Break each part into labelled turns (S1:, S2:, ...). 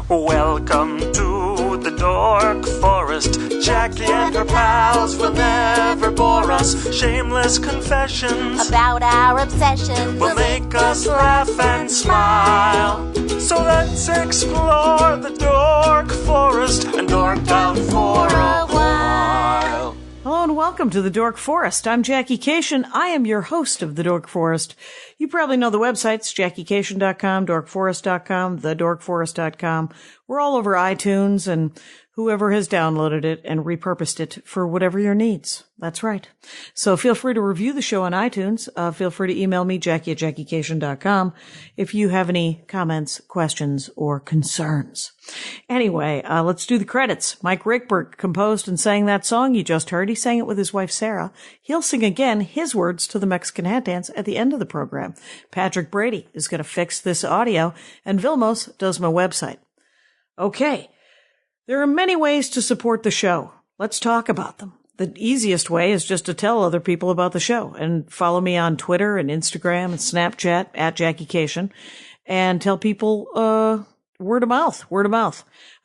S1: Welcome to the Dork Forest. Jackie and her pals will never bore us. Shameless confessions
S2: about our obsession
S1: will make us laugh and smile. So let's explore the Dork Forest and dork out for a while.
S3: Hello and welcome to the Dork Forest. I'm Jackie Cation. I am your host of the Dork Forest. You probably know the websites, JackieCation.com, DorkForest.com, TheDorkForest.com. We're all over iTunes and whoever has downloaded it and repurposed it for whatever your needs. That's right. So feel free to review the show on iTunes. Feel free to email me, Jackie@JackieCation.com, if you have any comments, questions, or concerns. Anyway, let's do the credits. Mike Rickberg composed and sang that song you just heard. He sang it with his wife, Sarah. He'll sing again his words to the Mexican hat dance at the end of the program. Patrick Brady is going to fix this audio, and Vilmos does my website. Okay. There are many ways to support the show. Let's talk about them. The easiest way is just to tell other people about the show and follow me on Twitter and Instagram and Snapchat at Jackie Cation and tell people, word of mouth.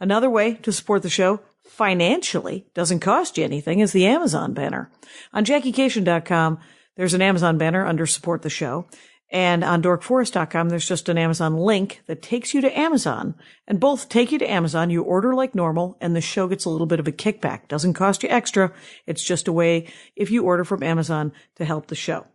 S3: Another way to support the show financially, doesn't cost you anything, is the Amazon banner. On JackieCation.com, there's an Amazon banner under support the show. And on DorkForest.com, there's just an Amazon link that takes you to Amazon. And both take you to Amazon. You order like normal, and the show gets a little bit of a kickback. Doesn't cost you extra. It's just a way, if you order from Amazon, to help the show.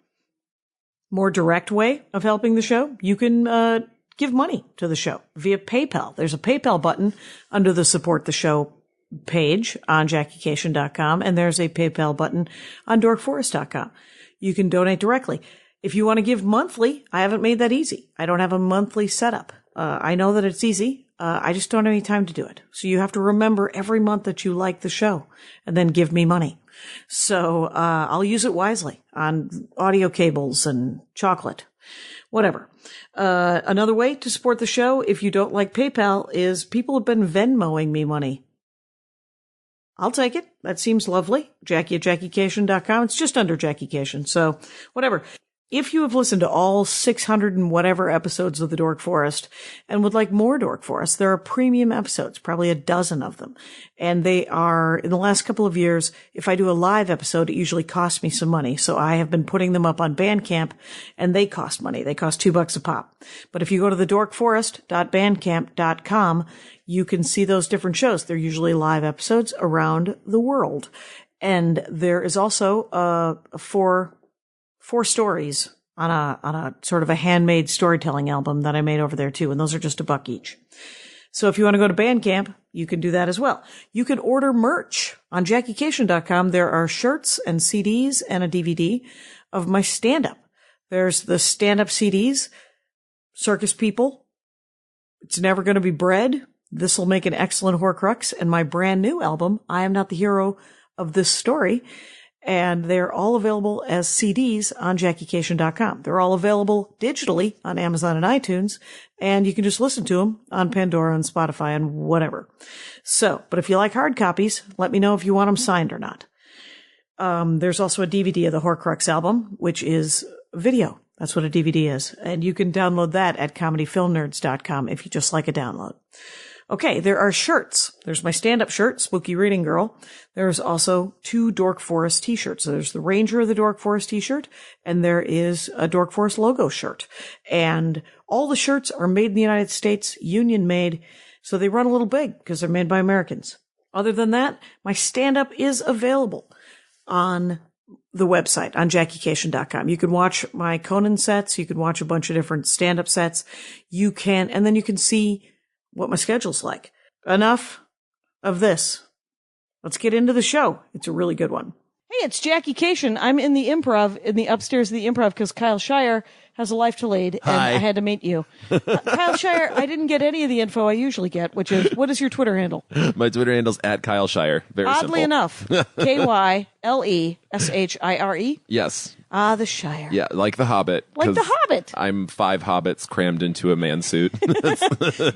S3: More direct way of helping the show, you can give money to the show via PayPal. There's a PayPal button under the Support the Show page on JackieCation.com, and there's a PayPal button on DorkForest.com. You can donate directly. If you want to give monthly, I haven't made that easy. I don't have a monthly setup. I know that it's easy. I just don't have any time to do it. So you have to remember every month that you like the show and then give me money. So I'll use it wisely on audio cables and chocolate, whatever. Another way to support the show, if you don't like PayPal, is people have been Venmoing me money. I'll take it. That seems lovely. Jackie@JackieCation.com. It's just under Jackie Cation. So whatever. If you have listened to all 600 and whatever episodes of the Dork Forest and would like more Dork Forest, there are premium episodes, probably a dozen of them. And they are, in the last couple of years, if I do a live episode, it usually costs me some money. So I have been putting them up on Bandcamp, and they cost money. They cost $2 a pop. But if you go to the dorkforest.bandcamp.com, you can see those different shows. They're usually live episodes around the world. And there is also four stories on a sort of a handmade storytelling album that I made over there too. And those are just $1 each. So if you want to go to Bandcamp, you can do that as well. You can order merch on JackieCation.com. There are shirts and CDs and a DVD of my stand-up. There's the stand-up CDs, Circus People, It's Never Gonna Be Bread, This Will Make an Excellent Horcrux, and my brand new album, I Am Not the Hero of This Story. And they're all available as CDs on JackieCation.com. They're all available digitally on Amazon and iTunes, and you can just listen to them on Pandora and Spotify and whatever. So, but if you like hard copies, let me know if you want them signed or not. There's also a DVD of the Horcrux album, which is video. That's what a DVD is. And you can download that at comedyfilmnerds.com if you just like a download. Okay, there are shirts. There's my stand-up shirt, Spooky Reading Girl. There's also 2 Dork Forest t-shirts. So there's the Ranger of the Dork Forest t-shirt, and there is a Dork Forest logo shirt. And all the shirts are made in the United States, union made, so they run a little big because they're made by Americans. Other than that, my stand-up is available on the website, on JackieCation.com. You can watch my Conan sets. You can watch a bunch of different stand-up sets. You can, and then you can see what my schedule's like. Enough of this. Let's get into the show. It's a really good one. Hey, it's Jackie Cation. I'm in the improv, in the upstairs of the improv, because Kyle Shire has a life to lead, and
S4: Hi.
S3: I had to meet you. Kyle Shire, I didn't get any of the info I usually get, which is, what is your Twitter handle?
S4: My Twitter handle's @Kyle Shire. Very
S3: Oddly
S4: simple.
S3: enough, KYLESHIRE.
S4: Yes.
S3: Ah, the Shire.
S4: Yeah, like the Hobbit.
S3: Like the
S4: 'cause
S3: Hobbit.
S4: I'm 5 hobbits crammed into a man suit.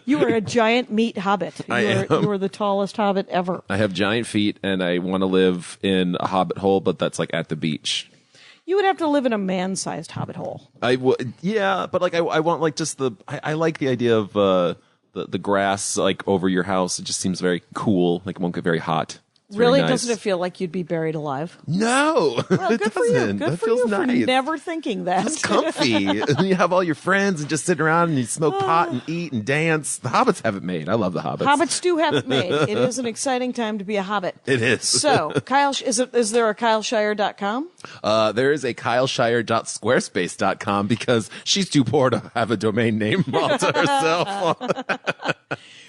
S3: You are a giant meat hobbit. You are the tallest hobbit ever.
S4: I have giant feet, and I want to live in a hobbit hole, but that's like at the beach.
S3: You would have to live in a man-sized hobbit hole.
S4: Yeah, but like I want like just I like the idea of the the grass like over your house. It just seems very cool. Like it won't get very hot. It's
S3: Really?
S4: very nice.
S3: Doesn't it feel like you'd be buried alive?
S4: No,
S3: Well,
S4: it
S3: good for you.
S4: doesn't.
S3: Good
S4: That
S3: for
S4: feels
S3: you for
S4: nice.
S3: never thinking that.
S4: It's comfy. And you have all your friends and just sitting around and you smoke pot and eat and dance. The Hobbits have it made. I love the Hobbits.
S3: Hobbits do have it made. It is an exciting time to be a Hobbit.
S4: It is.
S3: So, Kyle, is there a KyleShire.com?
S4: There is a KyleShire.squarespace.com because she's too poor to have a domain name all to herself.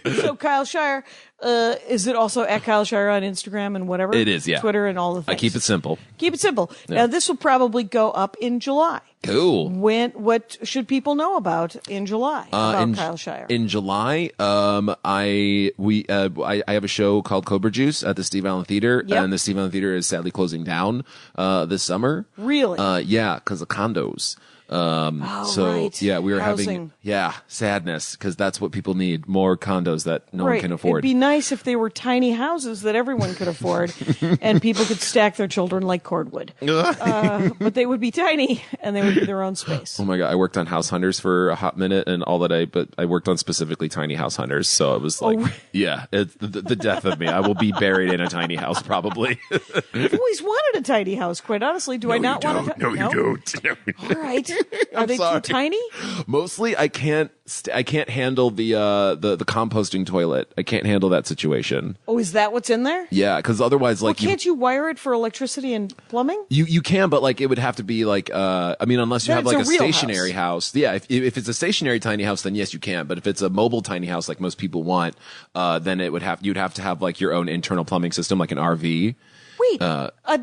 S3: So, Kyle Shire, is it also at Kyle Shire on Instagram and whatever?
S4: It is, yeah.
S3: Twitter and all the things.
S4: I keep it simple.
S3: Keep it simple. Now, this will probably go up in July.
S4: Cool.
S3: What should people know about in July about Kyle Shire?
S4: In July, I have a show called Cobra Juice at the Steve Allen Theater,
S3: Yep.
S4: and the Steve Allen Theater is sadly closing down this summer.
S3: Really?
S4: Yeah, because of condos.
S3: Right.
S4: Yeah, we were
S3: Housing.
S4: having sadness because that's what people need, more condos that no one can afford.
S3: It'd be nice if they were tiny houses that everyone could afford and people could stack their children like cordwood. But they would be tiny and they would be their own space.
S4: Oh my God, I worked on House Hunters for a hot minute and but I worked on specifically tiny house hunters. So it was like, it's the death of me. I will be buried in a tiny house probably.
S3: I've always wanted a tiny house, quite honestly. Do I not want
S4: No, you don't. No, you
S3: All right. Are they
S4: sorry.
S3: too tiny?
S4: Mostly, I can't handle the composting toilet. I can't handle that situation.
S3: Oh, is that what's in there?
S4: Yeah, because otherwise, like,
S3: Can't you wire it for electricity and plumbing?
S4: you can, but like it would have to be like unless you
S3: Then
S4: have
S3: it's
S4: like
S3: a
S4: a
S3: real
S4: stationary house. Yeah, if it's a stationary tiny house, then yes, you can. But if it's a mobile tiny house like most people want, then you'd have to have like your own internal plumbing system, like an RV.
S3: Wait,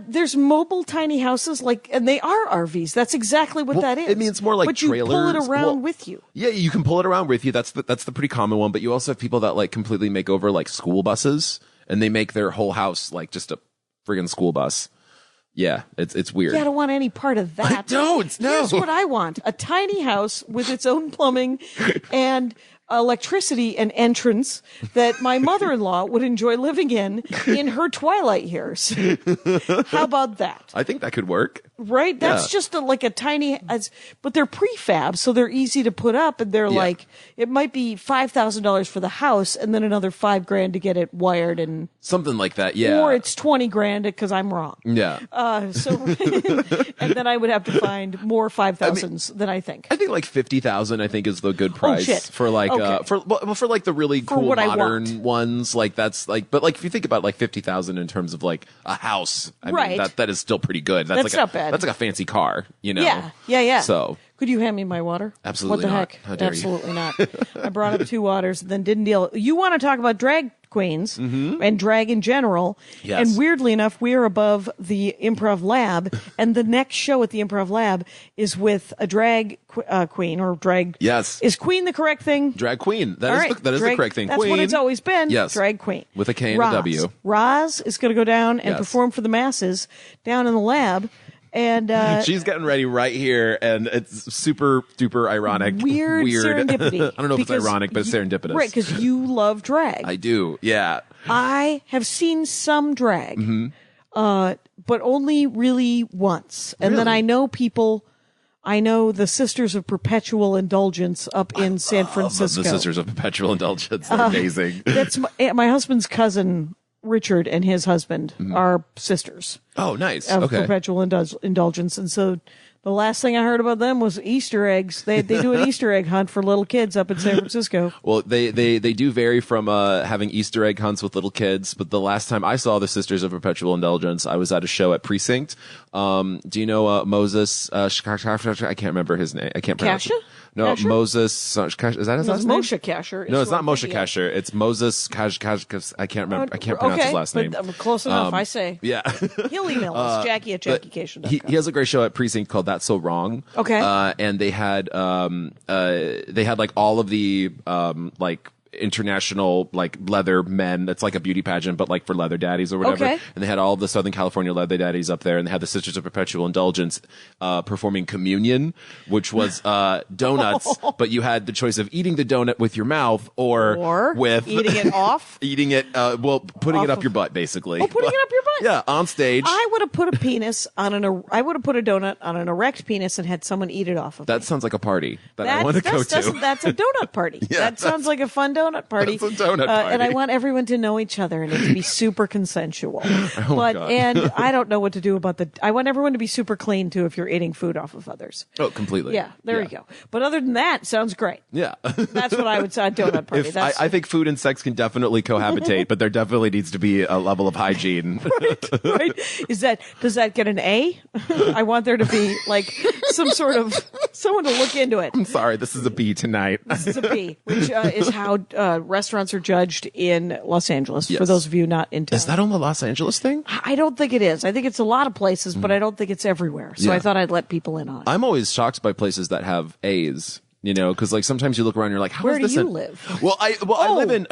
S3: there's mobile tiny houses, and they are RVs. That's exactly what that is.
S4: I mean, it's more like
S3: but you pull it
S4: trailers.
S3: around with you.
S4: Yeah, you can pull it around with you. That's the pretty common one. But you also have people that like completely make over like school buses, and they make their whole house like just a friggin' school bus. Yeah, it's weird.
S3: Yeah, I don't want any part of that.
S4: I don't. No.
S3: Here's what I want: a tiny house with its own plumbing and electricity and entrance that my mother-in-law would enjoy living in her twilight years. How about that?
S4: I think that could work.
S3: Right? That's
S4: Yeah.
S3: just like a tiny, but they're prefab, so they're easy to put up, and they're like, it might be $5,000 for the house, and then another $5,000 to get it wired, and
S4: Something like that. Yeah.
S3: or it's $20,000 because I'm wrong.
S4: Yeah.
S3: So, and then I would have to find more 5,000s than I think.
S4: I think like 50,000. I think is the good price
S3: shit.
S4: for like
S3: Okay.
S4: for like the really cool
S3: what I
S4: modern
S3: want.
S4: ones. Like that's like, but like if you think about like 50,000 in terms of like a house, I
S3: Right.
S4: mean, that is still pretty good.
S3: That's
S4: like
S3: not bad.
S4: That's like a fancy car, you know.
S3: Yeah.
S4: So
S3: Could you hand me my water?
S4: Absolutely
S3: What the
S4: not.
S3: heck?
S4: How dare you.
S3: Absolutely not. I brought up 2 waters, then didn't deal. You want to talk about drag queens and drag in general.
S4: Yes.
S3: And weirdly enough, we are above the Improv Lab, and the next show at the Improv Lab is with a drag queen or drag.
S4: Yes.
S3: Is queen the correct thing?
S4: drag queen.
S3: All
S4: That is
S3: right,
S4: that is the
S3: drag-
S4: correct thing.
S3: That's
S4: Queen.
S3: what it's always been.
S4: Yes.
S3: Drag queen.
S4: With a K and a
S3: Roz.
S4: W.
S3: Roz is going to go down and
S4: Yes.
S3: perform for the masses down in the lab. And
S4: She's getting ready right here, and it's super duper ironic.
S3: weird serendipity.
S4: I don't know if it's
S3: Because
S4: ironic, but it's serendipitous.
S3: Right, because you love drag.
S4: I do. Yeah.
S3: I have seen some drag,
S4: Mm-hmm.
S3: but only really once. And then
S4: Really?
S3: I know people. I know the Sisters of Perpetual Indulgence up in San Francisco.
S4: The Sisters of Perpetual Indulgence. They're amazing.
S3: That's my husband's cousin Richard and his husband are sisters
S4: Oh, nice.
S3: of
S4: Okay.
S3: Perpetual Indulgence, and so the last thing I heard about them was Easter eggs. They do an Easter egg hunt for little kids up in San Francisco.
S4: Well, they do vary from having Easter egg hunts with little kids, but the last time I saw the Sisters of Perpetual Indulgence, I was at a show at Precinct. Do you know Moses? I can't remember his name. I can't pronounce
S3: Kasha?
S4: it. No,
S3: Kasha?
S4: Moses. Is that his
S3: No,
S4: last
S3: it's
S4: name?
S3: Moshe Kasher.
S4: No, it's not Moshe Kasher. It's Moses I can't remember. I can't pronounce his last name.
S3: But close enough, I say.
S4: Yeah.
S3: He'll email us, Jackie at
S4: But
S3: JackieCation.com.
S4: he has a great show at Precinct called That's So Wrong.
S3: Okay.
S4: And they had like all of the like international like leather men. It's like a beauty pageant, but like for leather daddies or whatever.
S3: Okay.
S4: And they had all of the Southern California leather daddies up there, and they had the Sisters of Perpetual Indulgence performing Communion, which was donuts, but you had the choice of eating the donut with your mouth or with
S3: eating it off.
S4: eating it. Putting it
S3: Off
S4: up your butt, basically.
S3: Oh, putting it up your butt.
S4: Yeah, on stage.
S3: I would have put a penis on I would have put a donut on an erect penis and had someone eat it off of
S4: That
S3: me.
S4: sounds like a party that I want to go to.
S3: That's a donut party.
S4: Yeah,
S3: that sounds like a fun donut donut party.
S4: It's a donut party.
S3: And I want everyone to know each other and it to be super consensual.
S4: God.
S3: And I don't know what to do about I want everyone to be super clean too if you're eating food off of others.
S4: Oh, completely.
S3: Yeah, there you go. But other than that, sounds great.
S4: Yeah.
S3: That's what I would say, a donut party.
S4: I think food and sex can definitely cohabitate, but there definitely needs to be a level of hygiene.
S3: Right? Does that get an A? I want there to be like some sort of someone to look into it.
S4: I'm sorry, this is a B tonight.
S3: This is a B, which is how restaurants are judged in Los Angeles.
S4: Yes.
S3: For those of you not in town.
S4: Is that on the Los Angeles thing?
S3: I don't think it is. I think it's a lot of places, but I don't think it's everywhere. So I thought I'd let people in on it.
S4: I'm always shocked by places that have A's. You know, because like sometimes you look around, and you're like,
S3: Where
S4: is
S3: do
S4: this
S3: you
S4: an-
S3: live?
S4: Well, I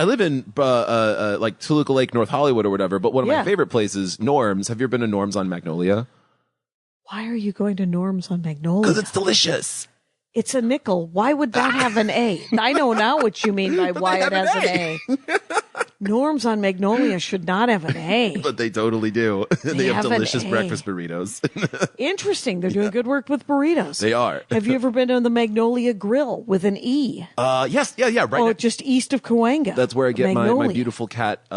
S4: live in like Toluca Lake, North Hollywood, or whatever. But one of my favorite places, Norm's. Have you ever been to Norm's on Magnolia?
S3: Why are you going to Norm's on Magnolia?
S4: Because it's delicious.
S3: It's a nickel. Why would that have an A? I know now what you mean by why it has an A. Norm's on Magnolia should not have an A.
S4: But they totally do. They have
S3: have an
S4: delicious
S3: A.
S4: breakfast burritos.
S3: Interesting. They're doing good work with burritos.
S4: They are.
S3: Have you ever been to the Magnolia Grill with an E?
S4: Yes, yeah, right.
S3: Oh, just east of Cahuenga.
S4: That's where I get my
S3: Magnolia.
S4: beautiful cat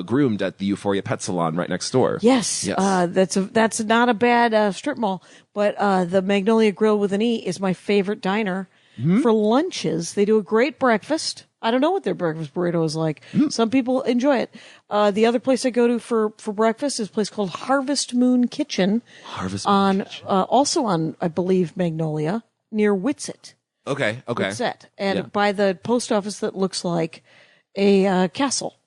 S4: groomed at the Euphoria Pet Salon right next door.
S3: Yes. That's not a bad strip mall, but the Magnolia Grill with an E is my favorite diner. For lunches, they do a great breakfast. I don't know what their breakfast burrito is like. Some people enjoy it. The other place I go to for breakfast is a place called Harvest Moon Kitchen. Also on, I believe, Magnolia, near Whitsett.
S4: Okay.
S3: Whitsett. And by the post office that looks like a castle.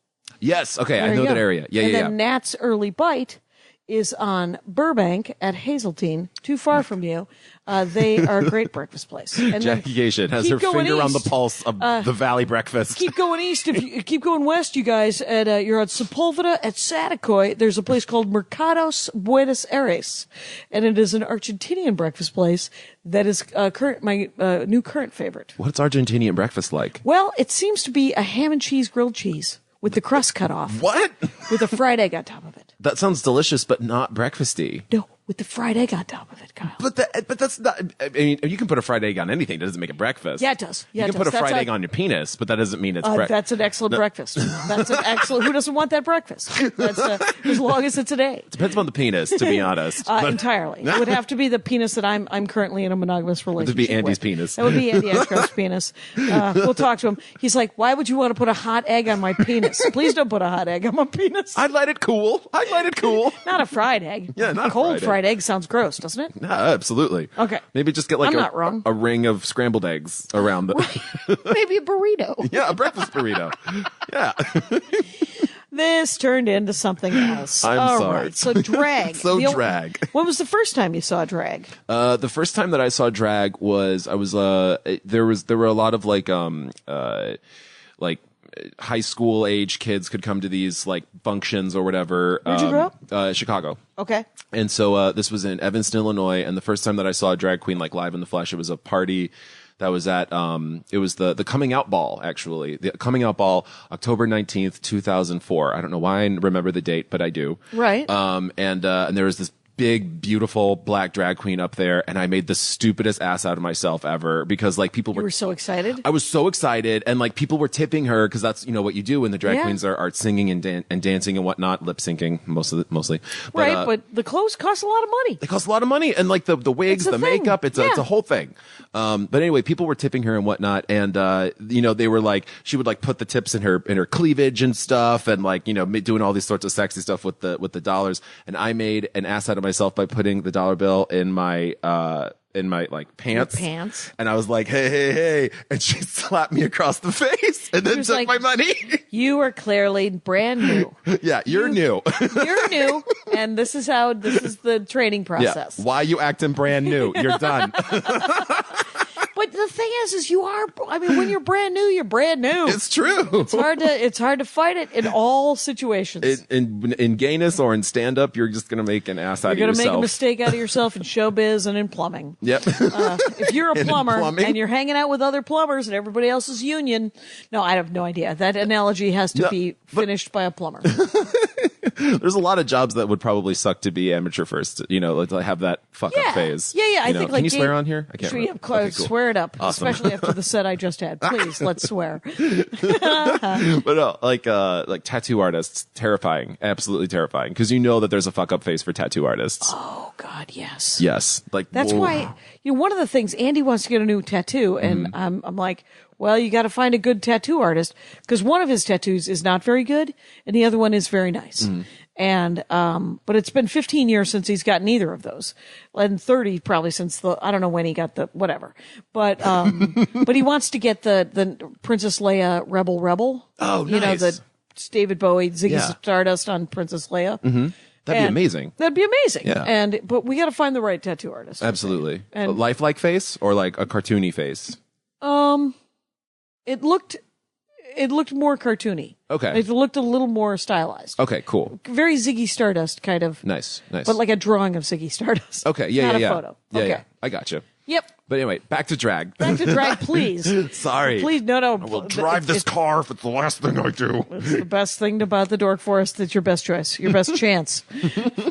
S4: Yes, okay,
S3: There
S4: I
S3: you
S4: know
S3: go.
S4: that area. Yeah,
S3: and
S4: yeah,
S3: then Nat's Early Bite is on Burbank at Hazeltine, too far from you. They are a great breakfast place. And then
S4: Jackie Cation has her
S3: keep going
S4: finger on the
S3: east.
S4: pulse of the Valley breakfast.
S3: Keep going east. If you keep going west, you guys, you're at Sepulveda at Saticoy. There's a place called Mercados Buenos Aires, and it is an Argentinian breakfast place that is my new current favorite.
S4: What's Argentinian breakfast like?
S3: Well, it seems to be a ham and cheese grilled cheese with the crust cut off.
S4: What?
S3: With a fried egg on top of it.
S4: That sounds delicious, but not breakfasty.
S3: No, with the fried egg on top of it, Kyle.
S4: But that's not. I mean, you can put a fried egg on anything. That doesn't make it breakfast.
S3: Yeah, it does. Yeah,
S4: you
S3: it
S4: can put a
S3: does.
S4: fried
S3: That's
S4: egg on your penis, but that doesn't mean it's breakfast.
S3: That's an excellent breakfast. That's an excellent. Who doesn't want that breakfast? That's as long as it's a day.
S4: Depends on the penis, to be honest. But
S3: Entirely. It would have to be the penis that I'm currently in a monogamous relationship
S4: be Andy's
S3: with.
S4: penis.
S3: That would be Andy Ashcroft's penis. We'll talk to him. He's like, why would you want to put a hot egg on my penis? Please don't put a hot egg on my penis.
S4: I'd let it cool.
S3: Not a fried egg.
S4: Yeah, not a
S3: cold
S4: fried
S3: egg sounds gross, doesn't it?
S4: No, absolutely.
S3: Okay.
S4: Maybe just get like
S3: I'm not wrong.
S4: a ring of scrambled eggs around the.
S3: Maybe a burrito.
S4: Yeah, a breakfast burrito. Yeah.
S3: This turned into something else.
S4: I'm
S3: All
S4: sorry.
S3: right, so drag.
S4: Drag.
S3: When was the first time you saw drag?
S4: The first time that I saw drag was there were a lot of like high school age kids could come to these like functions or whatever.
S3: Where'd you grow
S4: up? Chicago.
S3: Okay.
S4: And so this was in Evanston, Illinois, and the first time that I saw a drag queen like live in the flesh, it was a party that was at it was the coming out ball, actually. The coming out ball, October 19th, 2004. I don't know why I remember the date, but I do.
S3: Right.
S4: And there was this big, beautiful black drag queen up there, and I made the stupidest ass out of myself ever because like people
S3: You were so excited.
S4: I was so excited, and like people were tipping her because that's what you do when the drag queens are singing and dancing and whatnot, lip syncing mostly.
S3: Right, but the clothes cost a lot of money.
S4: They cost a lot of money, and like the wigs,
S3: It's a
S4: the
S3: thing.
S4: makeup, it's a whole thing. But anyway, people were tipping her and whatnot, and they were like, she would like put the tips in her cleavage and stuff, and like doing all these sorts of sexy stuff with the dollars. And I made an ass out of myself by putting the dollar bill in my like pants.
S3: Your pants.
S4: And I was like, hey, and she slapped me across the face and then
S3: was
S4: took
S3: like,
S4: my money.
S3: You are clearly brand new.
S4: Yeah, you're new.
S3: You're new, and this is the training process.
S4: Yeah. Why you acting brand new? You're done.
S3: But the thing is you are. I mean, when you're brand new, you're brand new.
S4: It's true.
S3: It's hard to fight it in all situations.
S4: In gayness or in stand up, you're just gonna make an ass out of
S3: You're
S4: yourself.
S3: going to make a mistake out of yourself in showbiz and in plumbing.
S4: Yep.
S3: If you're a
S4: And in
S3: plumber
S4: plumbing?
S3: and you're hanging out with other plumbers and everybody else is union, no, I have no idea. That analogy has to be finished by a plumber.
S4: There's a lot of jobs that would probably suck to be amateur first, like to have that fuck up phase.
S3: Yeah. I think
S4: Can you swear on here? I can't remember. Okay, cool.
S3: Swear it up,
S4: Awesome.
S3: especially after the set I just had. Please, let's swear.
S4: But no, like tattoo artists, terrifying, absolutely terrifying, because that there's a fuck up face for tattoo artists.
S3: Oh God, yes.
S4: Yes, like
S3: That's
S4: whoa.
S3: why one of the things Andy wants to get a new tattoo, and I'm like, well, you got to find a good tattoo artist because one of his tattoos is not very good, and the other one is very nice. And but it's been 15 years since he's gotten either of those, and 30 probably since I don't know when he got the whatever. But but he wants to get the Princess Leia Rebel.
S4: Oh,
S3: you know,
S4: nice.
S3: the David Bowie Ziggy
S4: Yeah.
S3: Stardust on Princess Leia.
S4: That'd be amazing.
S3: That'd be amazing.
S4: Yeah.
S3: But we got to find the right tattoo artist.
S4: Absolutely.
S3: And-
S4: A lifelike face or like a cartoony face?
S3: It looked more cartoony.
S4: Okay.
S3: It looked a little more stylized.
S4: Okay, cool.
S3: Very Ziggy Stardust kind of.
S4: Nice.
S3: But like a drawing of Ziggy Stardust.
S4: Okay, yeah,
S3: Not
S4: yeah.
S3: a photo.
S4: Yeah,
S3: Okay.
S4: yeah. I gotcha.
S3: Yep.
S4: But anyway, back to drag.
S3: Back to drag, please.
S4: Sorry.
S3: Please, no.
S1: I will drive this car if it's the last thing I do.
S3: It's the best thing about the Dork Forest. It's your best choice, your best chance,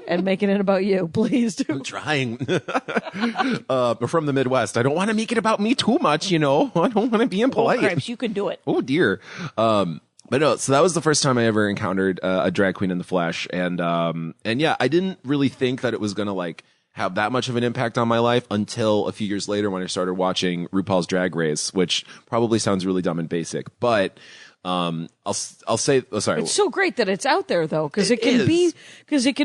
S3: and making it about you. Please do.
S4: Trying. From the Midwest. I don't want to make it about me too much, I don't want to be impolite.
S3: Cripes, you can do it.
S4: Oh dear. But no, so that was the first time I ever encountered a drag queen in the flesh, and yeah, I didn't really think that it was gonna like have that much of an impact on my life until a few years later when I started watching RuPaul's Drag Race, which probably sounds really dumb and basic, but I'll say, sorry.
S3: It's so great that it's out there though, because it can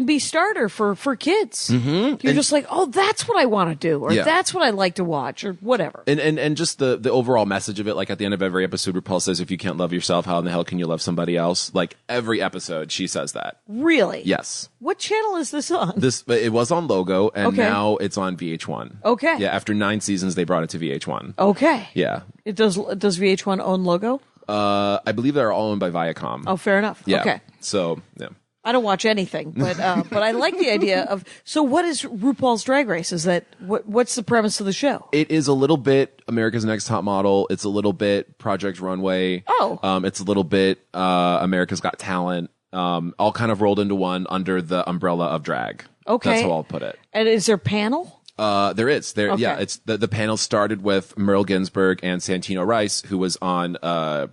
S3: be starter for kids. You're just like, oh, that's what I want to do, or
S4: Yeah.
S3: that's what I like to watch, or whatever.
S4: And just the overall message of it, like at the end of every episode, RuPaul says, if you can't love yourself, how in the hell can you love somebody else? Like every episode, she says that.
S3: Really?
S4: Yes.
S3: What channel is this on?
S4: It was on Logo, and
S3: Okay.
S4: now it's on VH1.
S3: Okay.
S4: Yeah, after 9 seasons, they brought it to VH1.
S3: Okay.
S4: Yeah.
S3: Does VH1 own Logo?
S4: I believe they're all owned by Viacom.
S3: Oh, fair enough.
S4: Yeah.
S3: Okay.
S4: So, yeah.
S3: I don't watch anything, but I like the idea of. So, what is RuPaul's Drag Race? Is that what's the premise of the show?
S4: It is a little bit America's Next Top Model. It's a little bit Project Runway.
S3: Oh.
S4: It's a little bit America's Got Talent. All kind of rolled into one under the umbrella of drag.
S3: Okay.
S4: That's how I'll put it.
S3: And is there panel?
S4: There is.
S3: Okay.
S4: Yeah, it's the panel started with Merle Ginsburg and Santino Rice, who was on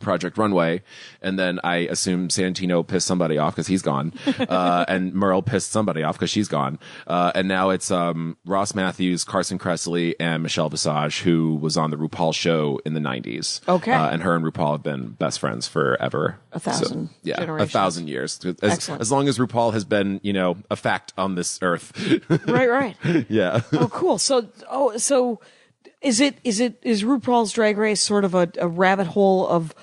S4: Project Runway, and then I assume Santino pissed somebody off because he's gone, and Merle pissed somebody off because she's gone, and now it's Ross Matthews, Carson Kressley, and Michelle Visage, who was on the RuPaul show in the 90s.
S3: Okay.
S4: And her and RuPaul have been best friends forever.
S3: 1,000
S4: yeah,
S3: generations.
S4: 1,000 years.
S3: Excellent.
S4: As long as RuPaul has been, a fact on this earth.
S3: Right.
S4: Yeah.
S3: Oh, cool. So is RuPaul's Drag Race sort of a rabbit hole of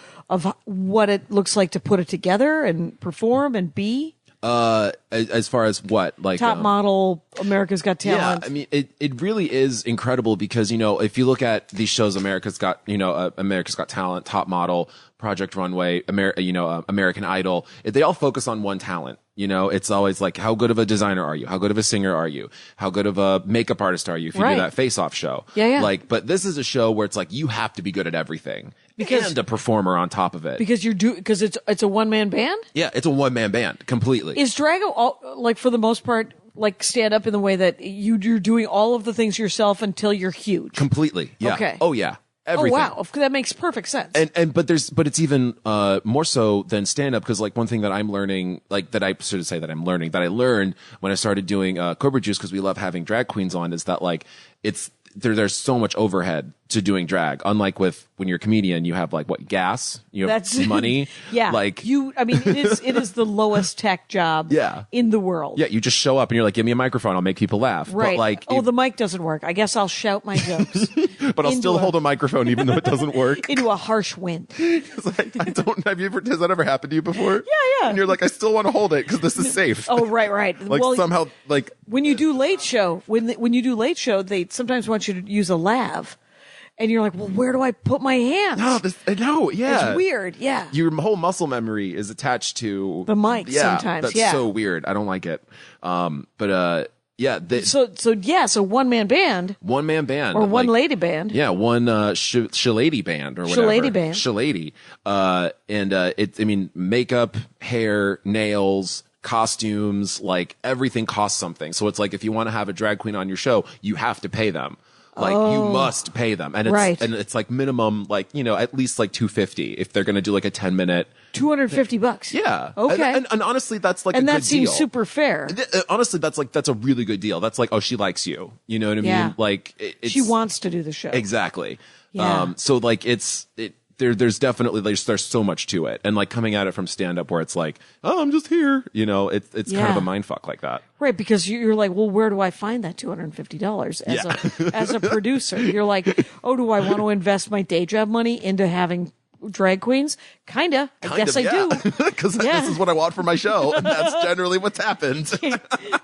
S3: what it looks like to put it together and perform and be?
S4: As far as what, like
S3: Top model, America's Got Talent.
S4: Yeah, I mean, it really is incredible because, if you look at these shows, America's Got Talent, Top Model, Project Runway, American Idol, they all focus on one talent. It's always like, how good of a designer are you? How good of a singer are you? How good of a makeup artist are you if you
S3: Right.
S4: do that face-off show?
S3: Yeah.
S4: But this is a show where it's like, you have to be good at everything.
S3: Because-
S4: and a performer on top of it.
S3: because it's a one-man band?
S4: Yeah, it's a one-man band, completely.
S3: Is drag like for the most part like stand up in the way that you're doing all of the things yourself until you're huge?
S4: Completely. Yeah.
S3: Okay.
S4: Oh, yeah. Everything.
S3: Oh wow, that makes perfect sense.
S4: But it's even more so than stand up because like one thing that I'm learning, like that I sort of say that I'm learning, that I learned when I started doing Cobra Juice because we love having drag queens on, is that like there's so much overhead to doing drag. Unlike with when you're a comedian, you have like what, gas, you have
S3: That's
S4: money.
S3: Yeah.
S4: Like
S3: it is the lowest tech job
S4: Yeah.
S3: in the world.
S4: yeah, you just show up and you're like, give me a microphone, I'll make people laugh.
S3: Right.
S4: But like,
S3: the mic doesn't work. I guess I'll shout my jokes
S4: but I'll still
S3: into
S4: hold a microphone even though it doesn't work.
S3: into a harsh wind.
S4: It's like, has that ever happened to you before?
S3: Yeah.
S4: And you're like, I still want to hold it because this is safe.
S3: Oh, right.
S4: Like
S3: well,
S4: somehow, like,
S3: when you do late show, when you do late show, they sometimes want you to use a lav, and you're like, well, where do I put my hands?
S4: no, yeah.
S3: It's weird. Yeah.
S4: Your whole muscle memory is attached to
S3: The mic sometimes,
S4: That's
S3: yeah.
S4: so weird. I don't like it.
S3: So one man band
S4: one man band
S3: or one
S4: like,
S3: lady band.
S4: Yeah, one shillady band or whatever.
S3: Shillady band.
S4: Shillady. Makeup, hair, nails, costumes, like everything costs something. So it's like, if you want to have a drag queen on your show, you have to pay them. Like you must pay them. And it's like minimum, like, at least like $250 if they're going to do like a 10-minute.
S2: $250.
S4: Yeah.
S2: Okay.
S4: And honestly, that's like
S2: and
S4: a good
S2: that seems
S4: deal.
S2: super fair.
S4: Honestly, that's a really good deal. That's like, oh, she likes you. You know what I mean? Like
S2: she wants to do the show.
S4: Exactly.
S2: Yeah.
S4: So like there's definitely, there's so much to it. And like coming at it from stand up where it's like, oh, I'm just here. It's kind of a mind fuck like that.
S2: Right. Because you're like, well, where do I find that $250 as a producer? You're like, oh, do I want to invest my day job money into having drag queens? Kinda. I guess I do.
S4: Because this is what I want for my show. And that's generally what's happened.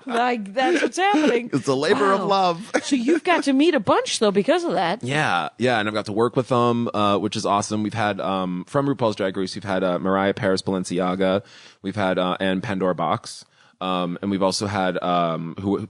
S2: Like, that's what's happening.
S4: It's a labor of love.
S2: So you've got to meet a bunch, though, because of that.
S4: Yeah. Yeah. And I've got to work with them, which is awesome. We've had, from RuPaul's Drag Race, we've had Mariah Paris Balenciaga. We've had Anne Pandora Box. And we've also had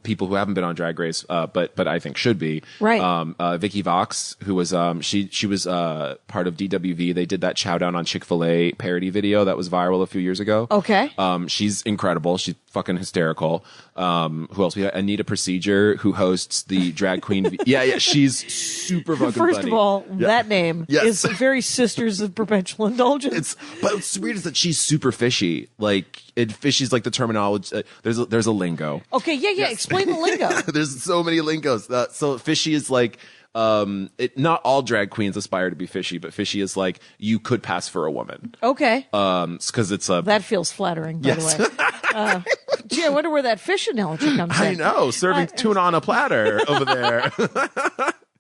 S4: people who haven't been on Drag Race, but I think should be.
S2: Right.
S4: Vicky Vox, who was she was part of DWV. They did that chow down on Chick-fil-A parody video that was viral a few years ago.
S2: Okay.
S4: She's incredible. She's fucking hysterical. Who else? We have Anita Procedure, who hosts the drag queen. Yeah, she's super fucking
S2: First
S4: funny.
S2: of all, that name is very Sisters of Perpetual Indulgence.
S4: But what's weird is that she's super fishy. Like, fishy's like the terminology. There's a lingo.
S2: Okay, yeah. Yes. Explain the lingo.
S4: There's so many lingos. So fishy is like, not all drag queens aspire to be fishy, but fishy is like, you could pass for a woman.
S2: Okay.
S4: Because it's a.
S2: That feels flattering, by the way. Gee, I wonder where that fish analogy comes in.
S4: I know, serving tuna on a platter over there.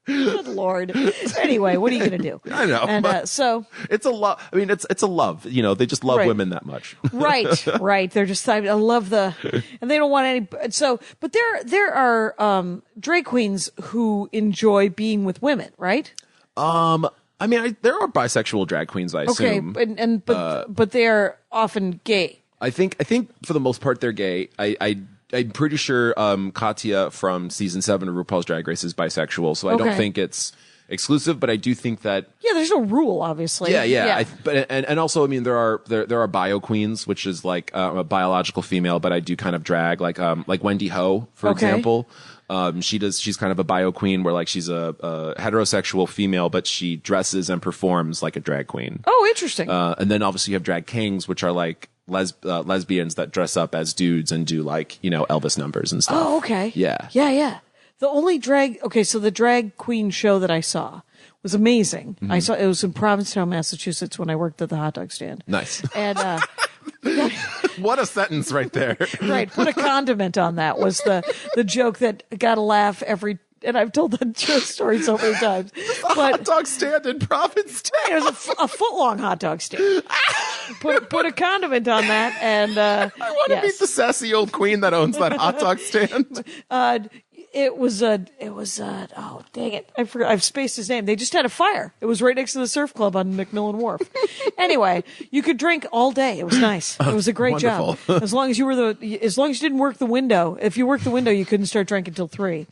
S2: Good Lord. Anyway, what are you going to do?
S4: I know.
S2: And so
S4: it's a love. I mean, it's a love. They just love women that much.
S2: Right. They're just, I love and they don't want any. So, but there are drag queens who enjoy being with women, right?
S4: I mean, there are bisexual drag queens, I assume.
S2: Okay, but they're often gay.
S4: I think for the most part they're gay. I'm pretty sure Katya from season 7 of RuPaul's Drag Race is bisexual, so I don't think it's exclusive, but I do think that
S2: there's no rule, obviously.
S4: Yeah. But also, I mean, there are bio queens, which is like a biological female, but I do kind of drag, like Wendy Ho, for example. She's kind of a bio queen where like she's a heterosexual female, but she dresses and performs like a drag queen.
S2: Oh, interesting.
S4: And then obviously you have drag kings, which are like lesbians that dress up as dudes and do like, Elvis numbers and stuff.
S2: Oh, okay.
S4: Yeah.
S2: The only so the drag queen show that I saw was amazing. Mm-hmm. It was in Provincetown, Massachusetts, when I worked at the hot dog stand.
S4: Nice.
S2: And
S4: what a sentence right there.
S2: Right. Put a condiment on that was the joke that got a laugh every. And I've told that story so many times.
S4: Hot dog stand in Provincetown.
S2: It was a foot-long hot dog stand. Put a condiment on that, and
S4: I want to meet the sassy old queen that owns that hot dog stand.
S2: It was oh, dang it. I forgot. I've spaced his name. They just had a fire. It was right next to the surf club on McMillan Wharf. Anyway, you could drink all day. It was nice. It was a great job. As long as you didn't work the window. If you worked the window, you couldn't start drinking till 3.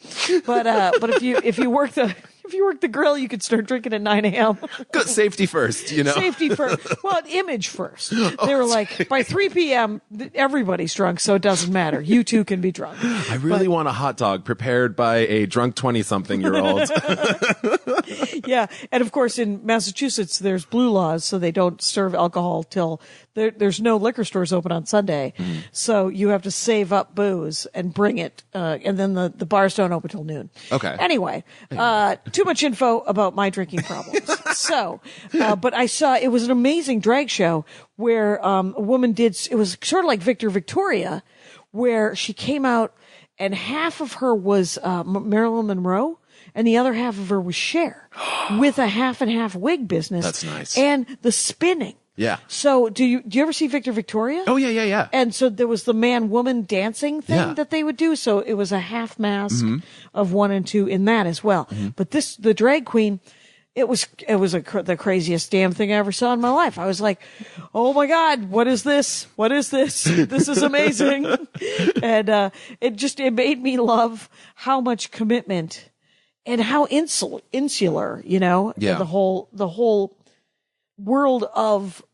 S2: But if you worked the grill, you could start drinking at 9 a.m.
S4: Good safety first,
S2: Safety first. Well, image first. They were like, by 3 p.m., everybody's drunk, so it doesn't matter. You too can be drunk.
S4: I really want a hot dog prepared by a drunk 20-something-year-old.
S2: Yeah. And of course, in Massachusetts, there's blue laws, so they don't serve alcohol till there's no liquor stores open on Sunday. Mm. So you have to save up booze and bring it. And then the bars don't open till noon.
S4: Okay.
S2: Anyway, too much info about my drinking problems. So, but I saw, it was an amazing drag show where, a woman it was sort of like Victor Victoria, where she came out and half of her was, Marilyn Monroe. And the other half of her was Shire with a half and half wig business.
S4: That's nice.
S2: And the spinning.
S4: Yeah.
S2: So do you ever see Victor Victoria?
S4: Oh, yeah.
S2: And so there was the man-woman dancing thing that they would do. So it was a half mask of 1 and 2 in that as well. Mm-hmm. But the drag queen, it was the craziest damn thing I ever saw in my life. I was like, oh my God, what is this? What is this? This is amazing. And, it made me love how much commitment and how insular, the whole world of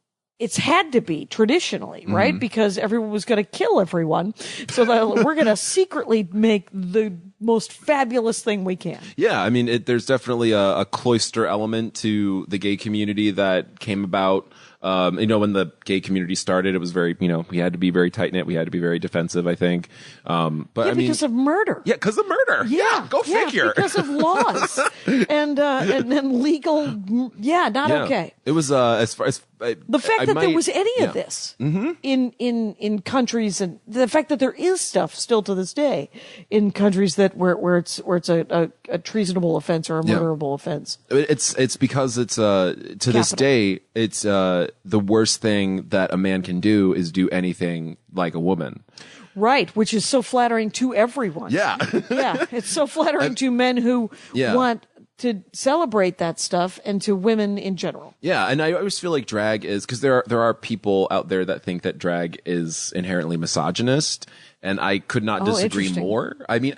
S2: it's had to be traditionally, right? Because everyone was going to kill everyone. So we're going to secretly make the most fabulous thing we can.
S4: Yeah, I mean, there's definitely a cloister element to the gay community that came about. When the gay community started, it was very, we had to be very tight knit. We had to be very defensive, I think.
S2: Because of murder.
S4: Yeah, because of murder. Yeah, go figure.
S2: Because of laws and then legal. Not okay.
S4: It was as far as
S2: the fact that there was any of this in countries, and the fact that there is stuff still to this day in countries that where it's a treasonable offense or a murderable offense.
S4: It's because it's to this day it's the worst thing that a man can do is do anything like a woman.
S2: Right, which is so flattering to everyone.
S4: Yeah.
S2: Yeah, it's so flattering to men who want to celebrate that stuff and to women in general.
S4: Yeah, and I always feel like drag is, because there are people out there that think that drag is inherently misogynist, and I could not disagree more. I mean,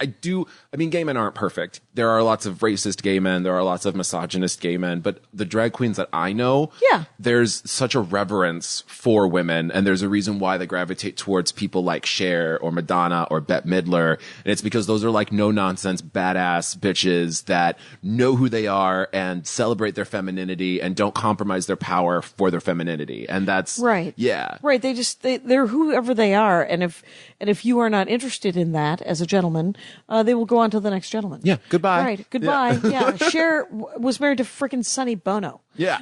S4: gay men aren't perfect. There are lots of racist gay men. There are lots of misogynist gay men. But the drag queens that I know, there's such a reverence for women. And there's a reason why they gravitate towards people like Cher or Madonna or Bette Midler. And it's because those are like no-nonsense, badass bitches that know who they are and celebrate their femininity and don't compromise their power for their femininity. And that's...
S2: Right.
S4: Yeah.
S2: Right. They're whoever they are. And if you are not interested in that as a gentleman, they will go on to the next gentleman.
S4: Yeah. Goodbye.
S2: Right. Goodbye. Yeah. Cher was married to frickin' Sonny Bono.
S4: Yeah.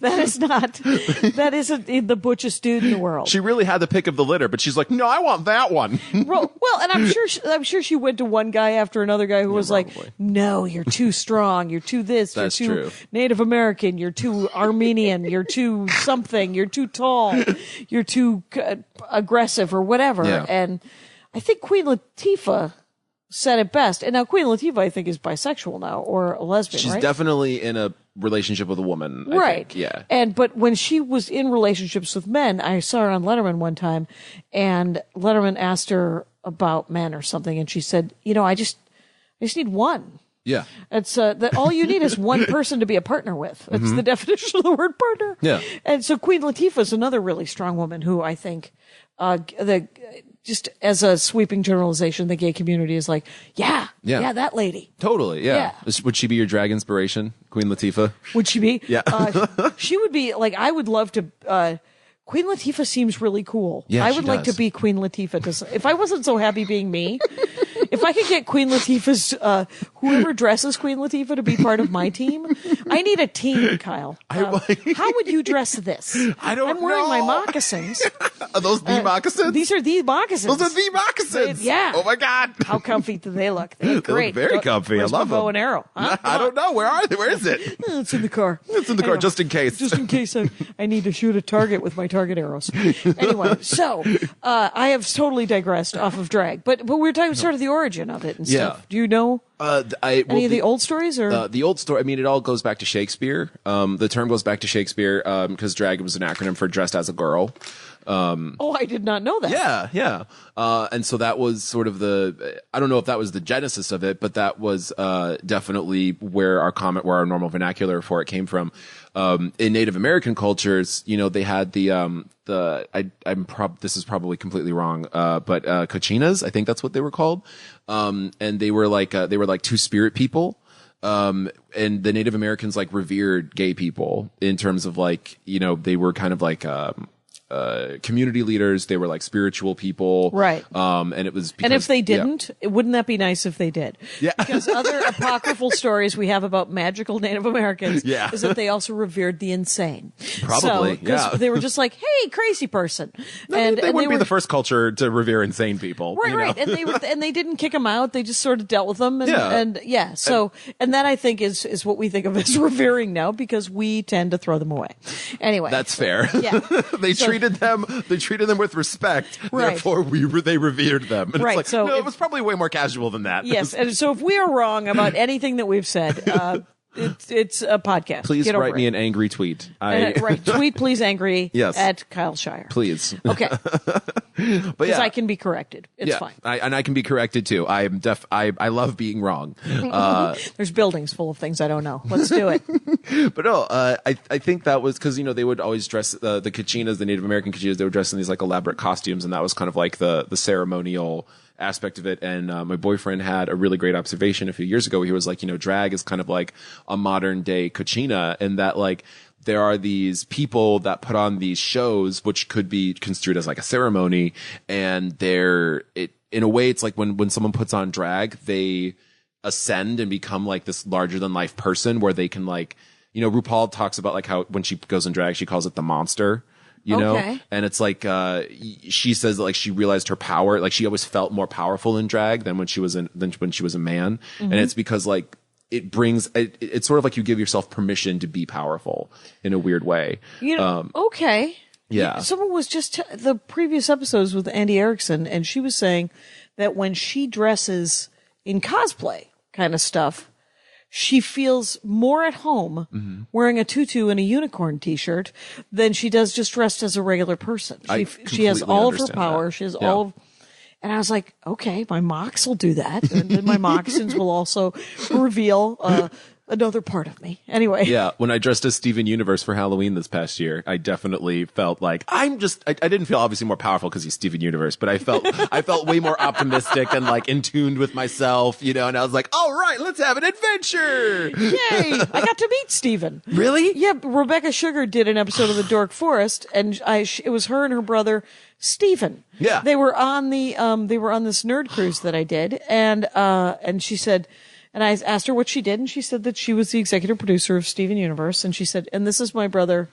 S2: That isn't the butchest dude in the world.
S4: She really had the pick of the litter, but she's like, no, I want that one.
S2: Well, and I'm sure she went to one guy after another guy who was
S4: probably.
S2: like, no, you're too strong. You're too this.
S4: That's
S2: you're too
S4: true.
S2: Native American. You're too Armenian. You're too something. You're too tall. You're too aggressive or whatever.
S4: Yeah.
S2: And I think Queen Latifah said it best. And now Queen Latifah, I think, is bisexual now or a lesbian.
S4: She's
S2: right?
S4: definitely in a relationship with a woman. I
S2: Right.
S4: think. Yeah.
S2: But when she was in relationships with men, I saw her on Letterman one time, and Letterman asked her about men or something, and she said, I just need one.
S4: Yeah.
S2: It's that all you need is one person to be a partner with. It's the definition of the word partner.
S4: Yeah.
S2: And so Queen Latifah is another really strong woman who I think just as a sweeping generalization, the gay community is like, yeah, that lady.
S4: Totally. Yeah. Would she be your drag inspiration, Queen Latifah?
S2: Would she be?
S4: Yeah.
S2: She would be like, I would love to, Queen Latifah seems really cool.
S4: Yeah,
S2: I
S4: she
S2: would like to
S4: does.
S2: be Queen Latifah. If I wasn't so happy being me, if I could get Queen Latifah's, whoever dresses Queen Latifah to be part of my team, I need a team, Kyle. How would you dress this?
S4: I don't know.
S2: I'm wearing my moccasins.
S4: Are those the moccasins?
S2: These are the moccasins.
S4: Those are the moccasins.
S2: Yeah.
S4: Oh my God.
S2: How comfy do they look? They look great.
S4: very comfy.
S2: Where's
S4: I love
S2: my bow
S4: them.
S2: and arrow. Huh?
S4: I don't know. Where are they? Where is it?
S2: It's in the car.
S4: It's in the car,
S2: Anyway,
S4: just in case.
S2: Just in case I need to shoot a target with my target arrows. Anyway, so I have totally digressed off of drag, but we were talking sort of the origin of it and stuff.
S4: Yeah.
S2: Do you know any of the old stories? Or
S4: the old story, I mean, it all goes back to Shakespeare. The term goes back to Shakespeare because drag was an acronym for dressed as a girl.
S2: I did not know that.
S4: Yeah. And so that was sort of I don't know if that was the genesis of it, but that was definitely where our normal vernacular for it came from. In Native American cultures, they had this is probably completely wrong, but cochinas, I think that's what they were called. And they were like two spirit people. And the Native Americans revered gay people in terms of they were kind of community leaders. They were spiritual people.
S2: Right.
S4: And it was because,
S2: and if they didn't, wouldn't that be nice if they did?
S4: Yeah.
S2: Because other apocryphal stories we have about magical Native Americans is that they also revered the insane.
S4: Probably,
S2: because they were just like, hey, crazy person.
S4: And they wouldn't be the first culture to revere insane people.
S2: Right. And they didn't kick them out. They just sort of dealt with them. And that I think is what we think of as revering now, because we tend to throw them away. Anyway.
S4: That's fair.
S2: Yeah.
S4: They treated them with respect.
S2: Right.
S4: Therefore, they revered them. And
S2: Right.
S4: It's it was probably way more casual than that.
S2: Yes. And so if we are wrong about anything that we've said, It's a podcast.
S4: Please
S2: Get
S4: write
S2: over
S4: me
S2: it.
S4: an angry tweet.
S2: Tweet please angry
S4: Yes.
S2: at Kyle Shire.
S4: Please.
S2: Okay.
S4: But
S2: Because
S4: yeah.
S2: I can be corrected. It's fine.
S4: I can be corrected too. I love being wrong.
S2: There's buildings full of things I don't know. Let's do it.
S4: But no, I think that was because, they would always dress the Kachinas, the Native American Kachinas, they would dress in these like elaborate costumes, and that was kind of like the ceremonial aspect of it. And my boyfriend had a really great observation a few years ago where he was like, drag is kind of like a modern day Kachina, and that like there are these people that put on these shows which could be construed as like a ceremony, and in a way it's like when someone puts on drag, they ascend and become like this larger than life person where they can like, RuPaul talks about like how when she goes in drag, she calls it the monster.
S2: Okay.
S4: And it's like, she says that like she realized her power, like she always felt more powerful in drag than when she was a man. And it's because like it brings, it's sort of like you give yourself permission to be powerful in a weird way.
S2: Okay.
S4: Yeah.
S2: Someone was just, the previous episodes with Andy Erickson, and she was saying that when she dresses in cosplay kind of stuff, she feels more at home wearing a tutu and a unicorn t-shirt than she does just dressed as a regular person. She has all of her power. She has all of, and I was like, okay, my mocks will do that. And then my moccasins will also reveal, another part of me. Anyway.
S4: Yeah. When I dressed as Steven Universe for Halloween this past year, I definitely felt like I didn't feel obviously more powerful because he's Steven Universe, but I felt way more optimistic and like in tune with myself, and I was like, all right, let's have an adventure.
S2: Yay. I got to meet Steven.
S4: Really?
S2: Yeah. Rebecca Sugar did an episode of the Dork Forest, and it was her and her brother, Steven.
S4: Yeah.
S2: They were on this nerd cruise that I did, and she said, and I asked her what she did, and she said that she was the executive producer of Steven Universe, and she said, and this is my brother,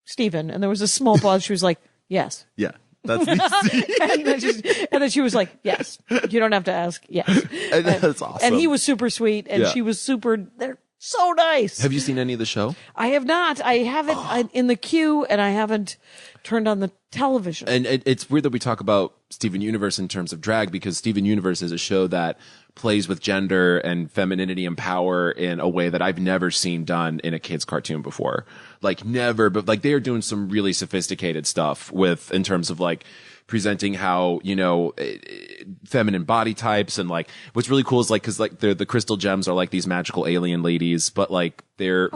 S2: Steven. And there was a small pause. She was like, yes.
S4: Yeah. That's
S2: and then she was like, yes. You don't have to ask. Yes.
S4: And that's awesome.
S2: And he was super sweet, and she was they're so nice.
S4: Have you seen any of the show?
S2: I have not. I haven't. I'm in the queue, and I haven't turned on the television.
S4: And it's weird that we talk about Steven Universe in terms of drag, because Steven Universe is a show that plays with gender and femininity and power in a way that I've never seen done in a kid's cartoon before. Like never, but like they are doing some really sophisticated stuff in terms of like presenting how, feminine body types, and like what's really cool is like, cause like the crystal gems are like these magical alien ladies, but like they're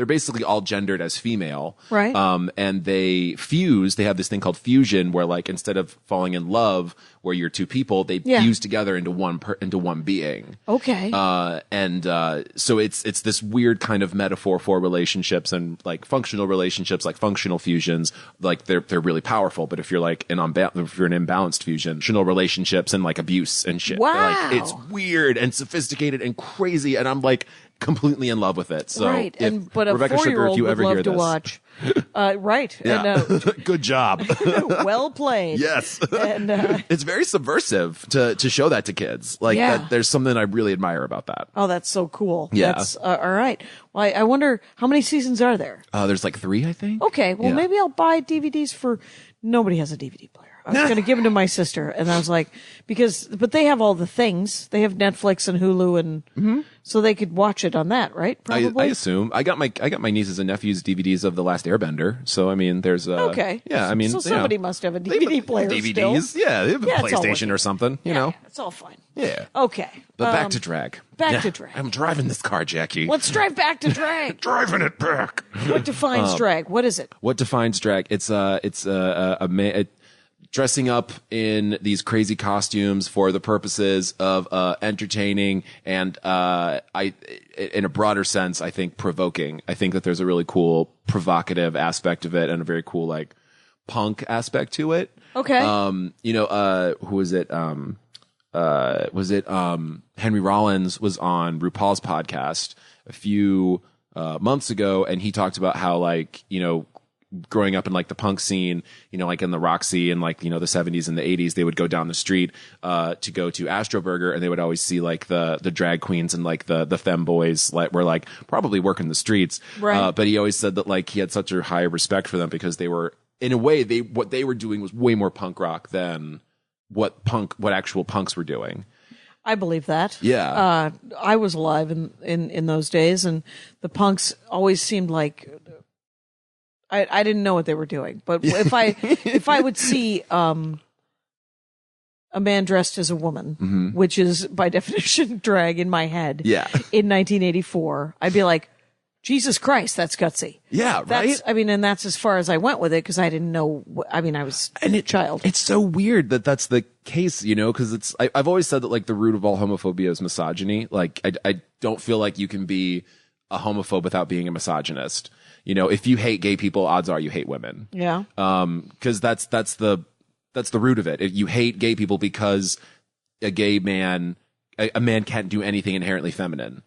S4: basically all gendered as female.
S2: Right.
S4: And they have this thing called fusion where like instead of falling in love where you're two people, they fuse together into one being.
S2: Okay.
S4: So it's this weird kind of metaphor for relationships and like functional relationships, like functional fusions, like they're really powerful. But if you're like if you're an imbalanced fusion, functional relationships and like abuse and shit.
S2: Wow.
S4: Like it's weird and sophisticated and crazy, and I'm like completely in love with it. So
S2: right. But a
S4: Rebecca
S2: 4-year-old
S4: Sugar,
S2: would love to watch. Right.
S4: Yeah.
S2: And,
S4: good job.
S2: well played.
S4: Yes.
S2: And
S4: it's very subversive to show that to kids. Like there's something I really admire about that.
S2: Oh, that's so cool.
S4: Yeah.
S2: That's all right. Well, I wonder how many seasons are there?
S4: There's like 3, I think.
S2: Okay. Well, maybe I'll buy DVDs for. Nobody has a DVD player. I was going to give them to my sister, and I was like, but they have all the things. They have Netflix and Hulu, and so they could watch it on that, right? Probably.
S4: I assume. I got my nieces and nephews DVDs of The Last Airbender. So I mean, there's
S2: okay.
S4: Yeah, I mean,
S2: so somebody must have a DVD player.
S4: DVDs.
S2: Still.
S4: Yeah, they have a PlayStation or something. You know,
S2: it's all fine.
S4: Yeah.
S2: Okay.
S4: But back to drag.
S2: Back to drag.
S4: I'm driving this car, Jackie.
S2: Let's drive back to drag.
S4: Driving it back.
S2: What defines drag? What is it?
S4: What defines drag? It's dressing up in these crazy costumes for the purposes of entertaining and in a broader sense, I think provoking. I think that there's a really cool provocative aspect of it and a very cool like punk aspect to it.
S2: Okay.
S4: Who was it? Henry Rollins was on RuPaul's podcast a few months ago, and he talked about how like, growing up in like the punk scene, like in the Roxy and like, the 70s and the 80s, they would go down the street to go to Astroburger, and they would always see like the drag queens and like the femboys like were like probably working the streets.
S2: Right.
S4: But he always said that like he had such a high respect for them because they were, in a way, what they were doing was way more punk rock than what actual punks were doing.
S2: I believe that.
S4: Yeah.
S2: I was alive in those days, and the punks always seemed like I didn't know what they were doing. But if I would see a man dressed as a woman, which is by definition drag in my head,
S4: Yeah.
S2: in 1984, I'd be like, Jesus Christ, that's gutsy.
S4: Yeah, right?
S2: I mean, and that's as far as I went with it because I didn't know. I mean, I was a child.
S4: It's so weird that that's the case, you know, because I've always said that like the root of all homophobia is misogyny. Like, I don't feel like you can be a homophobe without being a misogynist. You know, if you hate gay people, odds are you hate women.
S2: Yeah.
S4: Because that's the root of it. You hate gay people because a gay man, a man can't do anything inherently feminine.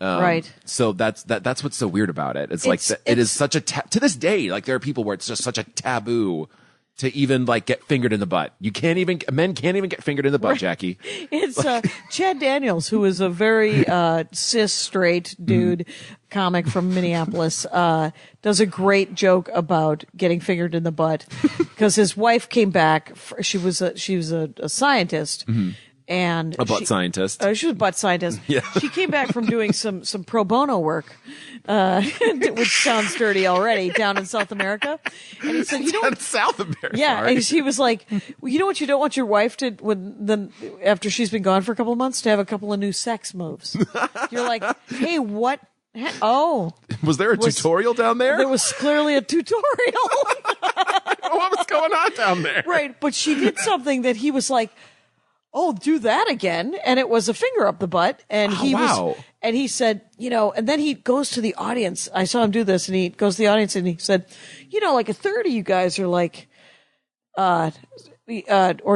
S2: Right.
S4: So that's what's so weird about it. It is such a to this day, like there are people where it's just such a taboo to even like get fingered in the butt. Men can't even get fingered in the butt, Jackie.
S2: It's Chad Daniels, who is a very cis straight dude comic from Minneapolis, does a great joke about getting fingered in the butt because his wife came back. She was a scientist. And
S4: a butt scientist.
S2: She was a butt scientist.
S4: Yeah.
S2: She came back from doing some pro bono work, which sounds dirty already, down in South America. And he said,
S4: in South America.
S2: yeah,
S4: Sorry.
S2: and he was like, well, you know what you don't want your wife to, after she's been gone for a couple of months, to have a couple of new sex moves. You're like, hey, what? Oh.
S4: Was there a tutorial down there?
S2: There was clearly a tutorial.
S4: What was going on down there?
S2: Right, but she did something that he was like, oh, do that again. And it was a finger up the butt. And he said, you know, and then he goes to the audience. I saw him do this and he goes to the audience and he said, you know, like a third of you guys are like, or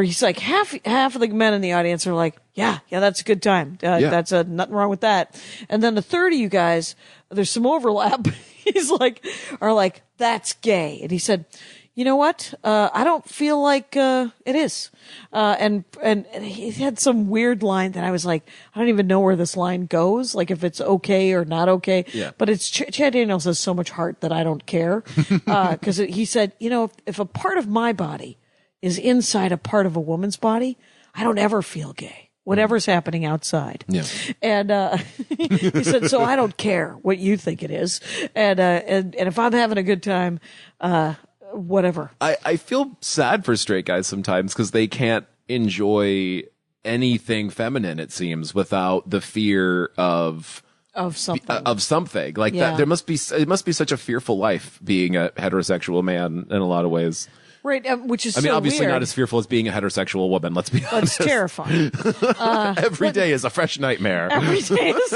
S2: he's like half of the men in the audience are like, yeah, that's a good time. That's nothing wrong with that. And then the third of you guys, there's some overlap. He's like, are like, that's gay. And he said, you know what? I don't feel like it is. And he had some weird line that I was like, I don't even know where this line goes, like if it's okay or not okay.
S4: Yeah.
S2: But it's Chad Daniels has so much heart that I don't care. Because he said, you know, if a part of my body is inside a part of a woman's body, I don't ever feel gay. Whatever's happening outside.
S4: Yeah.
S2: And he said, so I don't care what you think it is. And if I'm having a good time, whatever.
S4: I feel sad for straight guys sometimes because they can't enjoy anything feminine, it seems, without the fear of something like that. It must be such a fearful life being a heterosexual man in a lot of ways.
S2: Right, which is
S4: obviously
S2: weird.
S4: not as fearful as being a heterosexual woman. Let's be honest.
S2: It's terrifying.
S4: Every day is a fresh nightmare.
S2: Every day is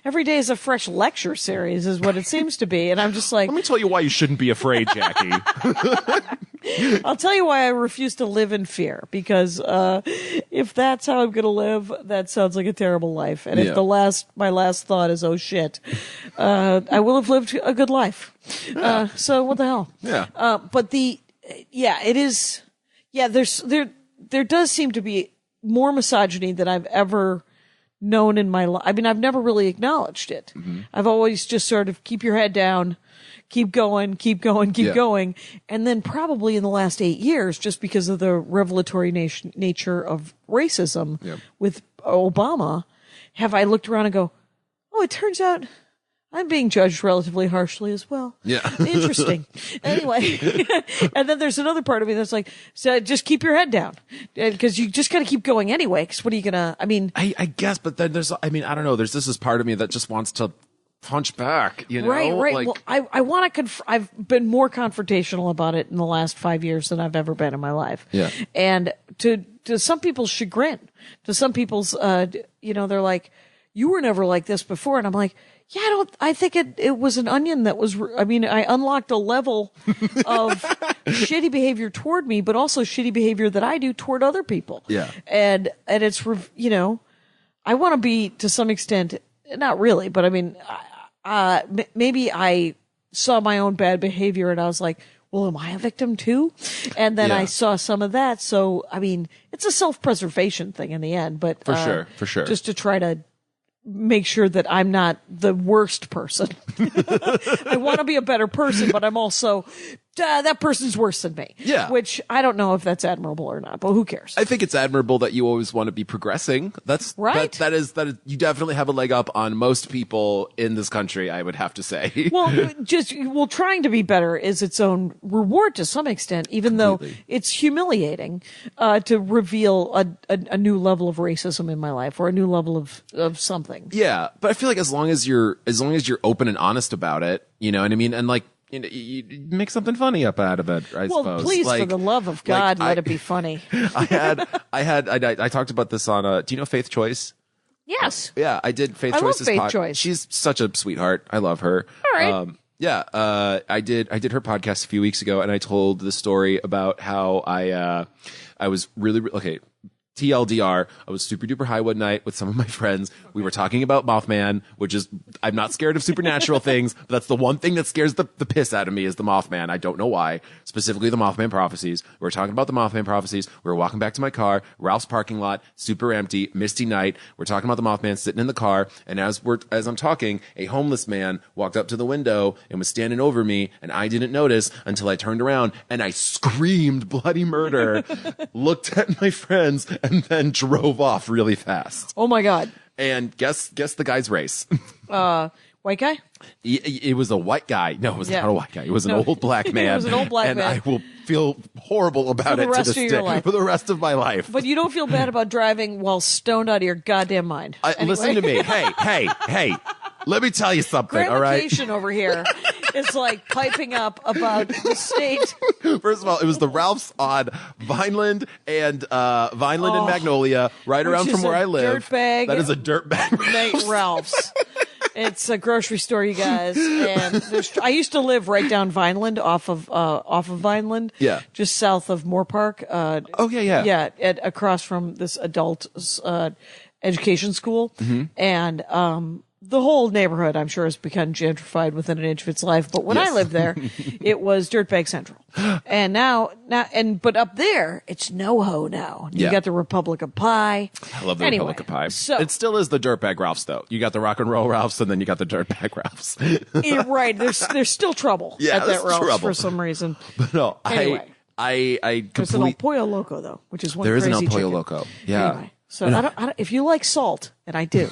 S2: every day is a fresh lecture series, is what it seems to be. And I'm just like,
S4: let me tell you why you shouldn't be afraid, Jackie.
S2: I'll tell you why I refuse to live in fear. Because if that's how I'm going to live, that sounds like a terrible life. And if my last thought is, oh shit, I will have lived a good life. So what the hell?
S4: Yeah.
S2: But it is, there does seem to be more misogyny than I've ever known in my life. I mean, I've never really acknowledged it. Mm-hmm. I've always just sort of keep your head down, keep going. And then probably in the last 8 years, just because of the revelatory nature of racism with Obama, have I looked around and go, oh, it turns out I'm being judged relatively harshly as well.
S4: Yeah.
S2: Interesting. Anyway. And then there's another part of me that's like, so just keep your head down. Because you just got to keep going anyway. Because what are you going to,
S4: I guess, but then I don't know. There's this part of me that just wants to punch back, you know?
S2: Right.
S4: Like,
S2: well, I want to, I've been more confrontational about it in the last 5 years than I've ever been in my life.
S4: Yeah.
S2: And to some people's chagrin, to some people's, they're like, you were never like this before. And I'm like, yeah, I think it was an onion that was, I unlocked a level of shitty behavior toward me, but also shitty behavior that I do toward other people.
S4: Yeah.
S2: And it's, I want to be to some extent, not really, but maybe I saw my own bad behavior and I was like, well, am I a victim too? And then I saw some of that. So, it's a self-preservation thing in the end, but
S4: for sure.
S2: Just to try to make sure that I'm not the worst person. I want to be a better person, but I'm also that person's worse than me.
S4: Yeah.
S2: Which I don't know if that's admirable or not, but who cares?
S4: I think it's admirable that you always want to be progressing. That's
S2: right.
S4: That is you definitely have a leg up on most people in this country, I would have to say.
S2: Well, trying to be better is its own reward to some extent, even
S4: Completely.
S2: though it's humiliating to reveal a new level of racism in my life or a new level of something.
S4: Yeah, but I feel like as long as you're open and honest about it, you know what I mean, and like. You make something funny up out of it, I suppose.
S2: Well, please, for the love of God, let it be funny.
S4: I talked about this on do you know Faith Choice?
S2: Yes.
S4: Yeah, I did Faith
S2: I love
S4: Choice's
S2: Faith Choice.
S4: She's such a sweetheart. I love her.
S2: All right.
S4: I did her podcast a few weeks ago, and I told the story about how I was really okay. TLDR, I was super duper high one night with some of my friends. We were talking about Mothman, which is, I'm not scared of supernatural things, but that's the one thing that scares the piss out of me is the Mothman. I don't know why. Specifically the Mothman prophecies. We were talking about the Mothman prophecies. We were walking back to my car, Ralph's parking lot, super empty, misty night. We're talking about the Mothman sitting in the car. And as I'm talking, a homeless man walked up to the window and was standing over me. And I didn't notice until I turned around and I screamed bloody murder, looked at my friends, and then drove off really fast.
S2: Oh my God.
S4: And guess the guy's race.
S2: White guy?
S4: It was a white guy. No, it was not a white guy. It was an old black man.
S2: It was an old black
S4: and
S2: man.
S4: I will feel horrible about it to this day for the rest of my life.
S2: But you don't feel bad about driving while stoned out of your goddamn mind. Anyway.
S4: Listen to me. Hey. Let me tell you something, all right?
S2: Gratification over here is like piping up about the state.
S4: First of all, it was the Ralph's on Vineland and Magnolia, right around from where I live.
S2: Dirtbag.
S4: That is a dirtbag.
S2: Ralph's. It's a grocery store, you guys. And I used to live right down Vineland, off of Vineland.
S4: Yeah.
S2: Just south of Moore Park.
S4: Yeah.
S2: Yeah, across from this adult education school.
S4: Mm-hmm.
S2: And the whole neighborhood, I'm sure, has become gentrified within an inch of its life. But when I lived there, it was Dirtbag Central. And but up there, it's NoHo now. You got the Republic of Pie.
S4: I love the Republic of Pie. So, it still is the Dirtbag Ralphs, though. You got the Rock and Roll Ralphs, and then you got the Dirtbag Ralphs.
S2: Right. There's still trouble at that Ralph's for some reason.
S4: But no,
S2: anyway, there's an El Pollo Loco, though, which is one
S4: there
S2: crazy
S4: is an El Pollo
S2: chicken.
S4: Loco. Yeah.
S2: Anyway. So I don't, if you like salt, and I do,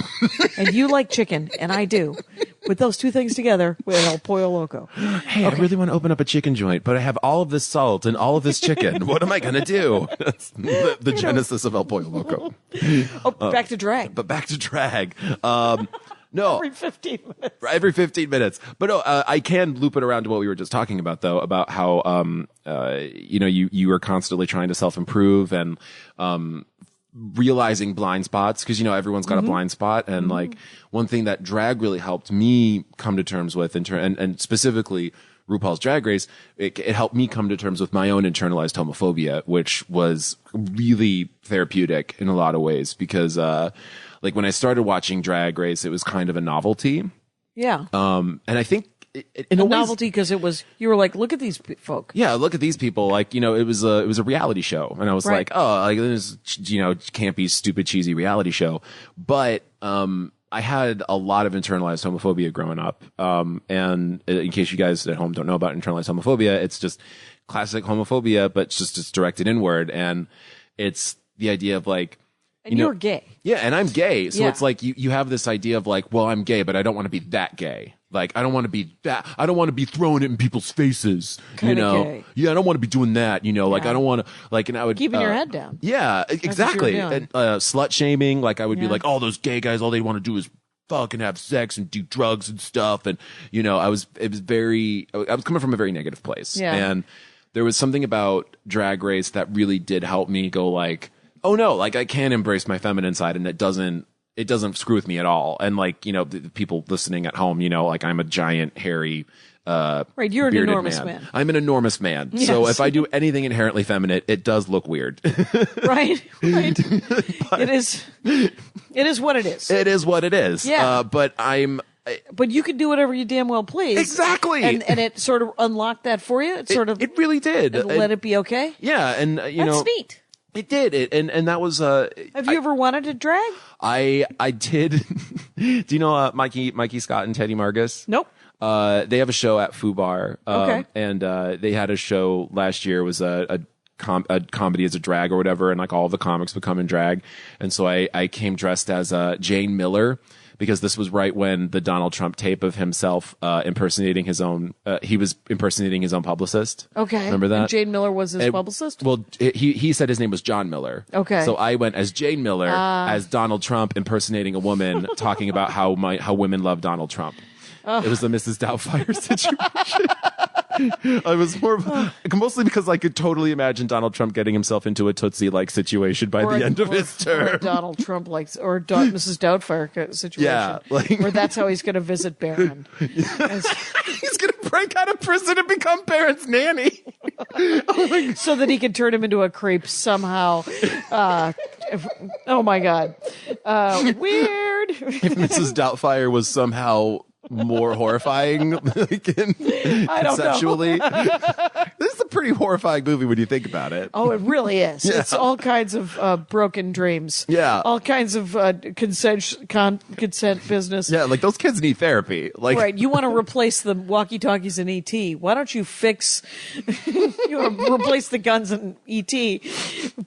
S2: and you like chicken, and I do, with those two things together, we have El Pollo Loco.
S4: Hey, I really want to open up a chicken joint, but I have all of this salt and all of this chicken. What am I going to do? That's the genesis of El Pollo Loco.
S2: Back to drag.
S4: But back to drag. No.
S2: Every 15 minutes.
S4: Every 15 minutes. But no, I can loop it around to what we were just talking about, though, about how, you are constantly trying to self-improve and, realizing blind spots, because everyone's got a blind spot, and like one thing that drag really helped me come to terms with, and specifically RuPaul's Drag Race, it helped me come to terms with my own internalized homophobia, which was really therapeutic in a lot of ways, because like when I started watching Drag Race, it was kind of a novelty.
S2: Yeah.
S4: And I think
S2: in a novelty, because you were like, look at these folk.
S4: Yeah, look at these people. Like, it was a reality show, and I was like, oh, like this, campy, stupid, cheesy reality show. But I had a lot of internalized homophobia growing up. And in case you guys at home don't know about internalized homophobia, it's just classic homophobia, but it's directed inward, and it's the idea of like.
S2: And you're gay.
S4: Yeah, and I'm gay. So it's like you have this idea of like, well, I'm gay, but I don't want to be that gay. Like, I don't want to be that. I don't want to be throwing it in people's faces.
S2: Kinda gay.
S4: Yeah, I don't want to be doing that. Like, I don't want to. Like, and I would
S2: keeping your head down.
S4: Yeah, exactly. And slut shaming. Like, I would be like, oh, those gay guys, all they want to do is fuck and have sex and do drugs and stuff. And I was coming from a very negative place.
S2: Yeah.
S4: And there was something about Drag Race that really did help me go like, oh no, like I can embrace my feminine side, and it doesn't screw with me at all. And like, the people listening at home, like I'm a giant, hairy,
S2: right, you're an enormous man.
S4: I'm an enormous man.
S2: Yes.
S4: So if I do anything inherently feminine, it does look weird.
S2: Right. It is what it is.
S4: It is what it is.
S2: Yeah.
S4: But
S2: you can do whatever you damn well please.
S4: Exactly.
S2: And it sort of unlocked that for you.
S4: It really did.
S2: Let it be okay.
S4: Yeah. And
S2: that's neat.
S4: It did it, and that was.
S2: Have you ever wanted to drag?
S4: I did. Do you know Mikey Scott and Teddy Margus?
S2: Nope.
S4: They have a show at Foo Bar.
S2: Okay.
S4: And they had a show last year. It was a comedy as a drag or whatever, and like all the comics would come in drag. And so I came dressed as Jane Miller, because this was right when the Donald Trump tape of himself impersonating his own he was impersonating his own publicist.
S2: Okay.
S4: Remember that?
S2: And Jane Miller was his publicist?
S4: Well, he said his name was John Miller.
S2: Okay.
S4: So I went as Jane Miller as Donald Trump impersonating a woman talking about how women love Donald Trump. It was the Mrs. Doubtfire situation. I was mostly because I could totally imagine Donald Trump getting himself into a Tootsie-like situation by the end of his term.
S2: Or Donald Trump Mrs. Doubtfire situation.
S4: Yeah,
S2: where that's how he's going to visit Barron.
S4: He's going to break out of prison and become Barron's nanny.
S2: So that he can turn him into a creep somehow. Oh my God. Weird.
S4: If Mrs. Doubtfire was somehow more horrifying, conceptually. This is a pretty horrifying movie when you think about it.
S2: Oh, it really is. Yeah. It's all kinds of broken dreams.
S4: Yeah.
S2: All kinds of consent business.
S4: Yeah, like those kids need therapy. Like,
S2: right. You want to replace the walkie-talkies in E.T. Why don't you fix... you want to replace the guns in E.T.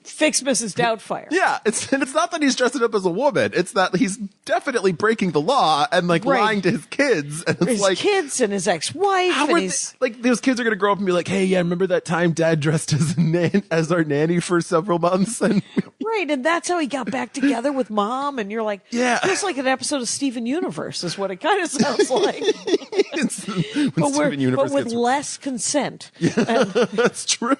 S2: Fix Mrs. Doubtfire.
S4: Yeah. It's not that he's dressing up as a woman. It's that he's definitely breaking the law and like lying to his kids. And it's
S2: his kids and his ex-wife.
S4: Like those kids are going to grow up and be like, hey, yeah, remember that time Dad dressed as our nanny for several months? And
S2: right. And that's how he got back together with Mom. And you're like,
S4: yeah,
S2: it's like an episode of Steven Universe is what it kind of sounds like. But with less consent.
S4: Yeah, that's true.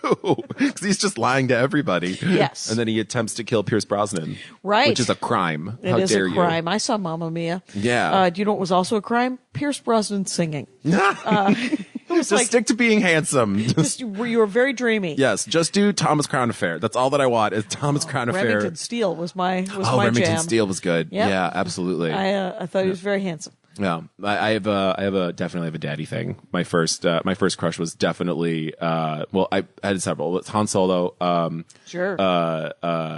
S4: Because he's just lying to everybody.
S2: Yes.
S4: And then he attempts to kill Pierce Brosnan.
S2: Right.
S4: Which is a crime.
S2: It is a crime. I saw Mamma Mia.
S4: Yeah.
S2: Do you know what was also a crime? Pierce Brosnan singing.
S4: Just stick to being handsome.
S2: You were very dreamy.
S4: Yes, just do Thomas Crown Affair. That's all that I want is Thomas Crown Affair.
S2: Remington Steele was my
S4: Remington
S2: jam.
S4: Steele was good.
S2: Yep.
S4: Yeah, absolutely.
S2: I thought he was very handsome.
S4: Yeah, I definitely have a daddy thing. My first crush was definitely I had several. It's Han Solo.
S2: Sure.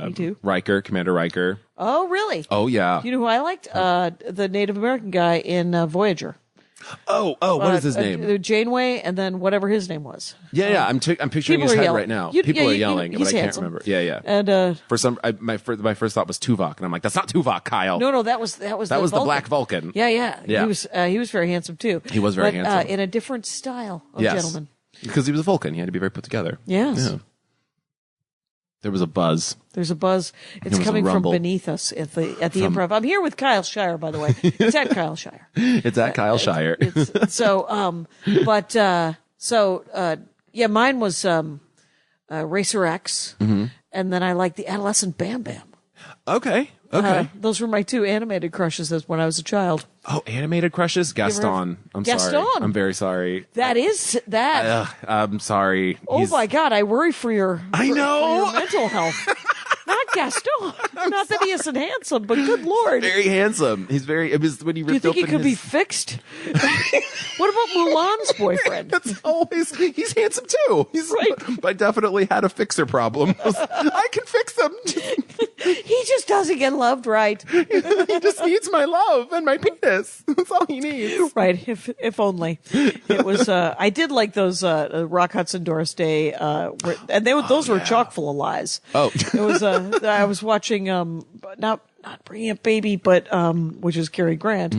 S2: Me too.
S4: Riker, Commander Riker.
S2: Oh, really?
S4: Oh, yeah.
S2: You know who I liked? The Native American guy in Voyager.
S4: What is his name?
S2: Janeway, and then whatever his name was.
S4: Yeah. I'm picturing his head right now. People are yelling, but I can't remember. Yeah.
S2: And
S4: my first thought was Tuvok, and I'm like, that's not Tuvok, Kyle.
S2: No, that was the
S4: Black Vulcan.
S2: Yeah. He was very handsome too.
S4: He was very handsome
S2: in a different style of gentleman.
S4: Because he was a Vulcan, he had to be very put together.
S2: Yes. Yeah.
S4: There was a buzz.
S2: There's a buzz. It's coming from beneath us at the Improv. I'm here with Kyle Shire, by the way. It's at Kyle Shire.
S4: It's at Kyle Shire.
S2: Mine was Racer X, and then I liked the Adolescent Bam Bam.
S4: Okay.
S2: Those were my two animated crushes when I was a child.
S4: Oh, animated crushes? Gaston. Sorry. I'm very sorry. I'm sorry.
S2: Oh my God, I worry for your mental health. Not Gaston. Not that he isn't handsome, but good Lord.
S4: Very handsome. He's very, it was when he ripped
S2: Do you think he could be fixed? What about Mulan's boyfriend?
S4: He's handsome too. He's right. I definitely had a fixer problem. I can fix him.
S2: He just doesn't get loved right.
S4: He just needs my love and my penis. That's all he needs.
S2: Right. If only. It was, I did like those, Rock Hudson, Doris Day, those were chock full of lies.
S4: Oh.
S2: It was, I was watching, not Bringing Up Baby, but, which is Cary Grant,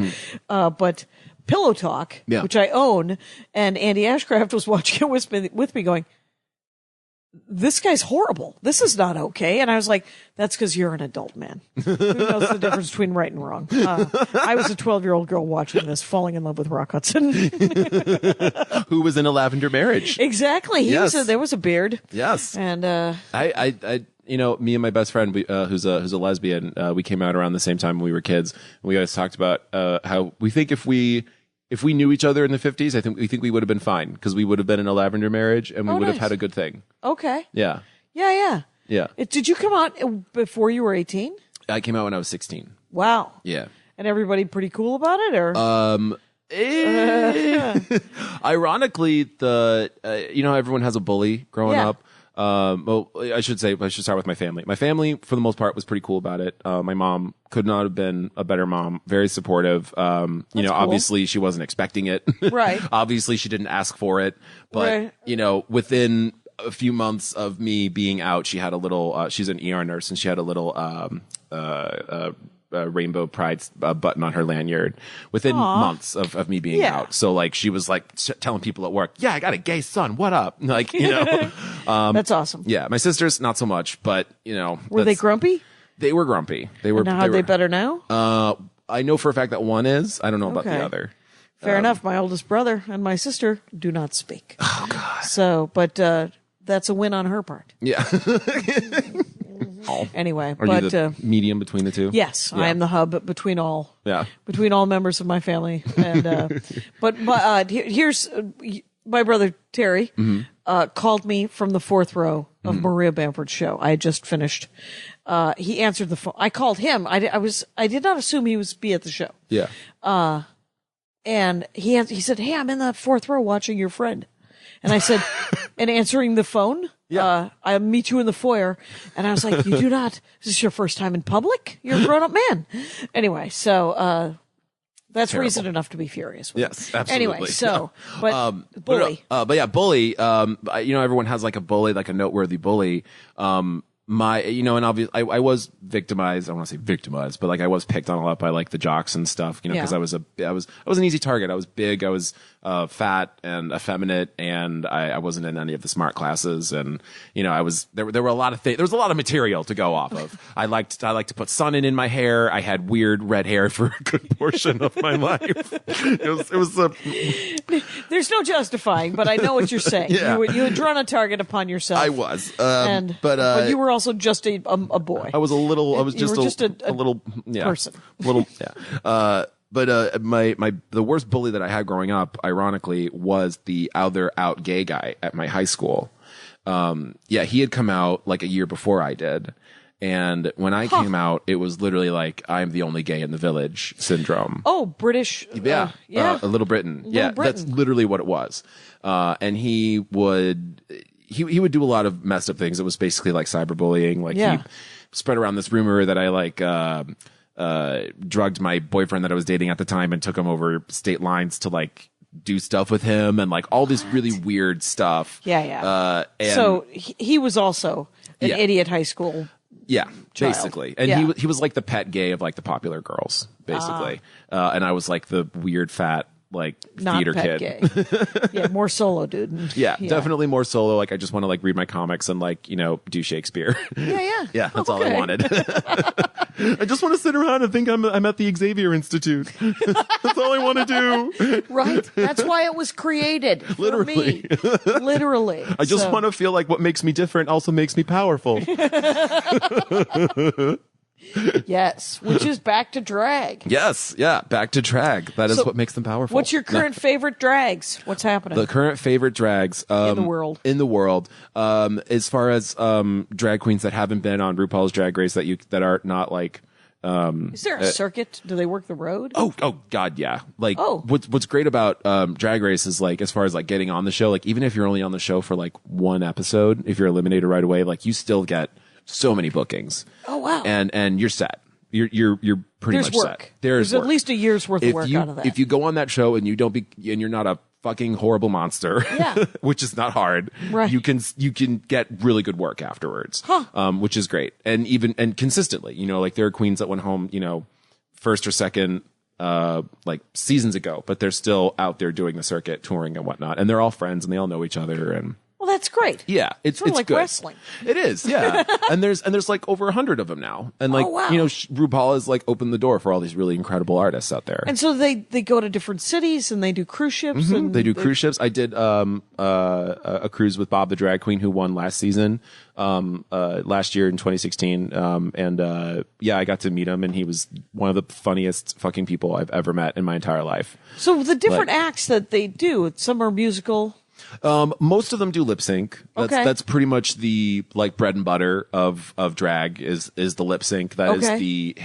S2: but Pillow Talk, which I own, and Andy Ashcraft was watching it with me going, this guy's horrible. This is not okay. And I was like, that's because you're an adult man. Who knows the difference between right and wrong? I was a 12-year-old girl watching this, falling in love with Rock Hudson.
S4: Who was in a lavender marriage.
S2: Exactly. There was a beard.
S4: Yes.
S2: And,
S4: I me and my best friend, who's a lesbian, we came out around the same time when we were kids. And we always talked about, how we think if we knew each other in the 50s, we think we would have been fine because we would have been in a lavender marriage and we would have had a good thing.
S2: Okay.
S4: Yeah.
S2: Yeah.
S4: Yeah.
S2: Did you come out before you were 18?
S4: I came out when I was 16.
S2: Wow.
S4: Yeah.
S2: And everybody pretty cool about it, or?
S4: Ironically, how everyone has a bully growing up. Well, I should start with my family. My family, for the most part, was pretty cool about it. My mom could not have been a better mom. Very supportive. Cool. Obviously she wasn't expecting it.
S2: Right.
S4: Obviously she didn't ask for it, but
S2: right.
S4: Within a few months of me being out, she had a little, she's an ER nurse, and she had a little, rainbow pride button on her lanyard within months of me being out. So like she was like telling people at work, yeah, I got a gay son. What up? Like,
S2: that's awesome.
S4: Yeah. My sisters, not so much, but
S2: were they grumpy?
S4: They were grumpy. They were.
S2: Now are they better now?
S4: I know for a fact that one is. I don't know about the other.
S2: Fair enough. My oldest brother and my sister do not speak.
S4: Oh God.
S2: So, but, that's a win on her part.
S4: Yeah.
S2: Anyway,
S4: Are you the medium between the two?
S2: Yes, yeah. I am the hub between all.
S4: Yeah.
S2: Between all members of my family, and here's my brother Terry called me from the fourth row of Maria Bamford's show. I had just finished. He answered the phone. I called him. I did not assume he was be at the show.
S4: Yeah.
S2: And he said, "Hey, I'm in the fourth row watching your friend," and I said, and answering the phone.
S4: Yeah.
S2: I meet you in the foyer. And I was like, you do not, this is your first time in public? You're a grown up man. Anyway, so, that's
S4: Terrible.
S2: Reason enough to be furious with.
S4: Yes, absolutely.
S2: Anyway, so, bully.
S4: But yeah, bully, everyone has like a bully, like a noteworthy bully. And obviously I was victimized. I don't want to say victimized, but like I was picked on a lot by like the jocks and stuff, because I was an easy target. I was big. I was, fat and effeminate, and I wasn't in any of the smart classes. And, there were a lot of things, there was a lot of material to go off of. I liked to put sun in my hair. I had weird red hair for a good portion of my life. It was
S2: There's no justifying, but I know what you're saying.
S4: Yeah.
S2: You had drawn a target upon yourself.
S4: I was,
S2: but you were also just a boy.
S4: I was a little
S2: person.
S4: The worst bully that I had growing up, ironically, was the other out gay guy at my high school. He had come out like a year before I did. And when I came out, it was literally like, I'm the only gay in the village syndrome.
S2: Oh, British.
S4: Little Britain.
S2: Britain.
S4: That's literally what it was. And he would do a lot of messed up things. It was basically like cyberbullying. Like he spread around this rumor that I drugged my boyfriend that I was dating at the time and took him over state lines to like do stuff with him, and like all this really weird stuff.
S2: Yeah.
S4: And
S2: so he was also an idiot high school.
S4: Yeah,
S2: child.
S4: basically. And he was like the pet gay of like the popular girls, basically. And I was like the weird fat like
S2: not
S4: theater
S2: pet
S4: kid.
S2: Gay. Yeah, more solo dude.
S4: Yeah, definitely more solo. Like I just want to like read my comics and like, do Shakespeare.
S2: Yeah.
S4: Yeah, that's all I wanted. I just want to sit around and think I'm at the Xavier Institute. That's all I want to do.
S2: Right? That's why it was created.
S4: Literally.
S2: For me. Literally.
S4: I just want to feel like what makes me different also makes me powerful.
S2: Yes, which is back to drag.
S4: Yes, yeah, back to drag. That is what makes them powerful.
S2: What's your current favorite drags? What's happening?
S4: The current favorite drags
S2: in the world.
S4: As far as drag queens that haven't been on RuPaul's Drag Race that are not like.
S2: Is there a circuit? Do they work the road?
S4: Oh God, yeah. Like, what's great about Drag Race is like, as far as like getting on the show, like even if you're only on the show for like one episode, if you're eliminated right away, like you still get so many bookings.
S2: Oh wow!
S4: And you're set. You're pretty much
S2: work.
S4: set.
S2: There's
S4: work.
S2: At least a year's worth of work out of that.
S4: If you go on that show and you're not a fucking horrible monster, which is not hard,
S2: right.
S4: you can get really good work afterwards, which is great. And consistently, like there are queens that went home, first or second, like seasons ago, but they're still out there doing the circuit, touring and whatnot. And they're all friends and they all know each other. And
S2: well, that's great.
S4: Yeah, it's
S2: sort of like
S4: good.
S2: wrestling.
S4: It is, yeah. and there's like over 100 of them now, and like
S2: wow.
S4: RuPaul has like opened the door for all these really incredible artists out there.
S2: And so they go to different cities and they do cruise ships. And
S4: they do cruise ships. I did a cruise with Bob the Drag Queen, who won last season, last year in 2016. I got to meet him, and he was one of the funniest fucking people I've ever met in my entire life.
S2: So the different acts that they do, some are musical.
S4: Most of them do lip sync. That's pretty much the like bread and butter of drag is the lip sync. That is the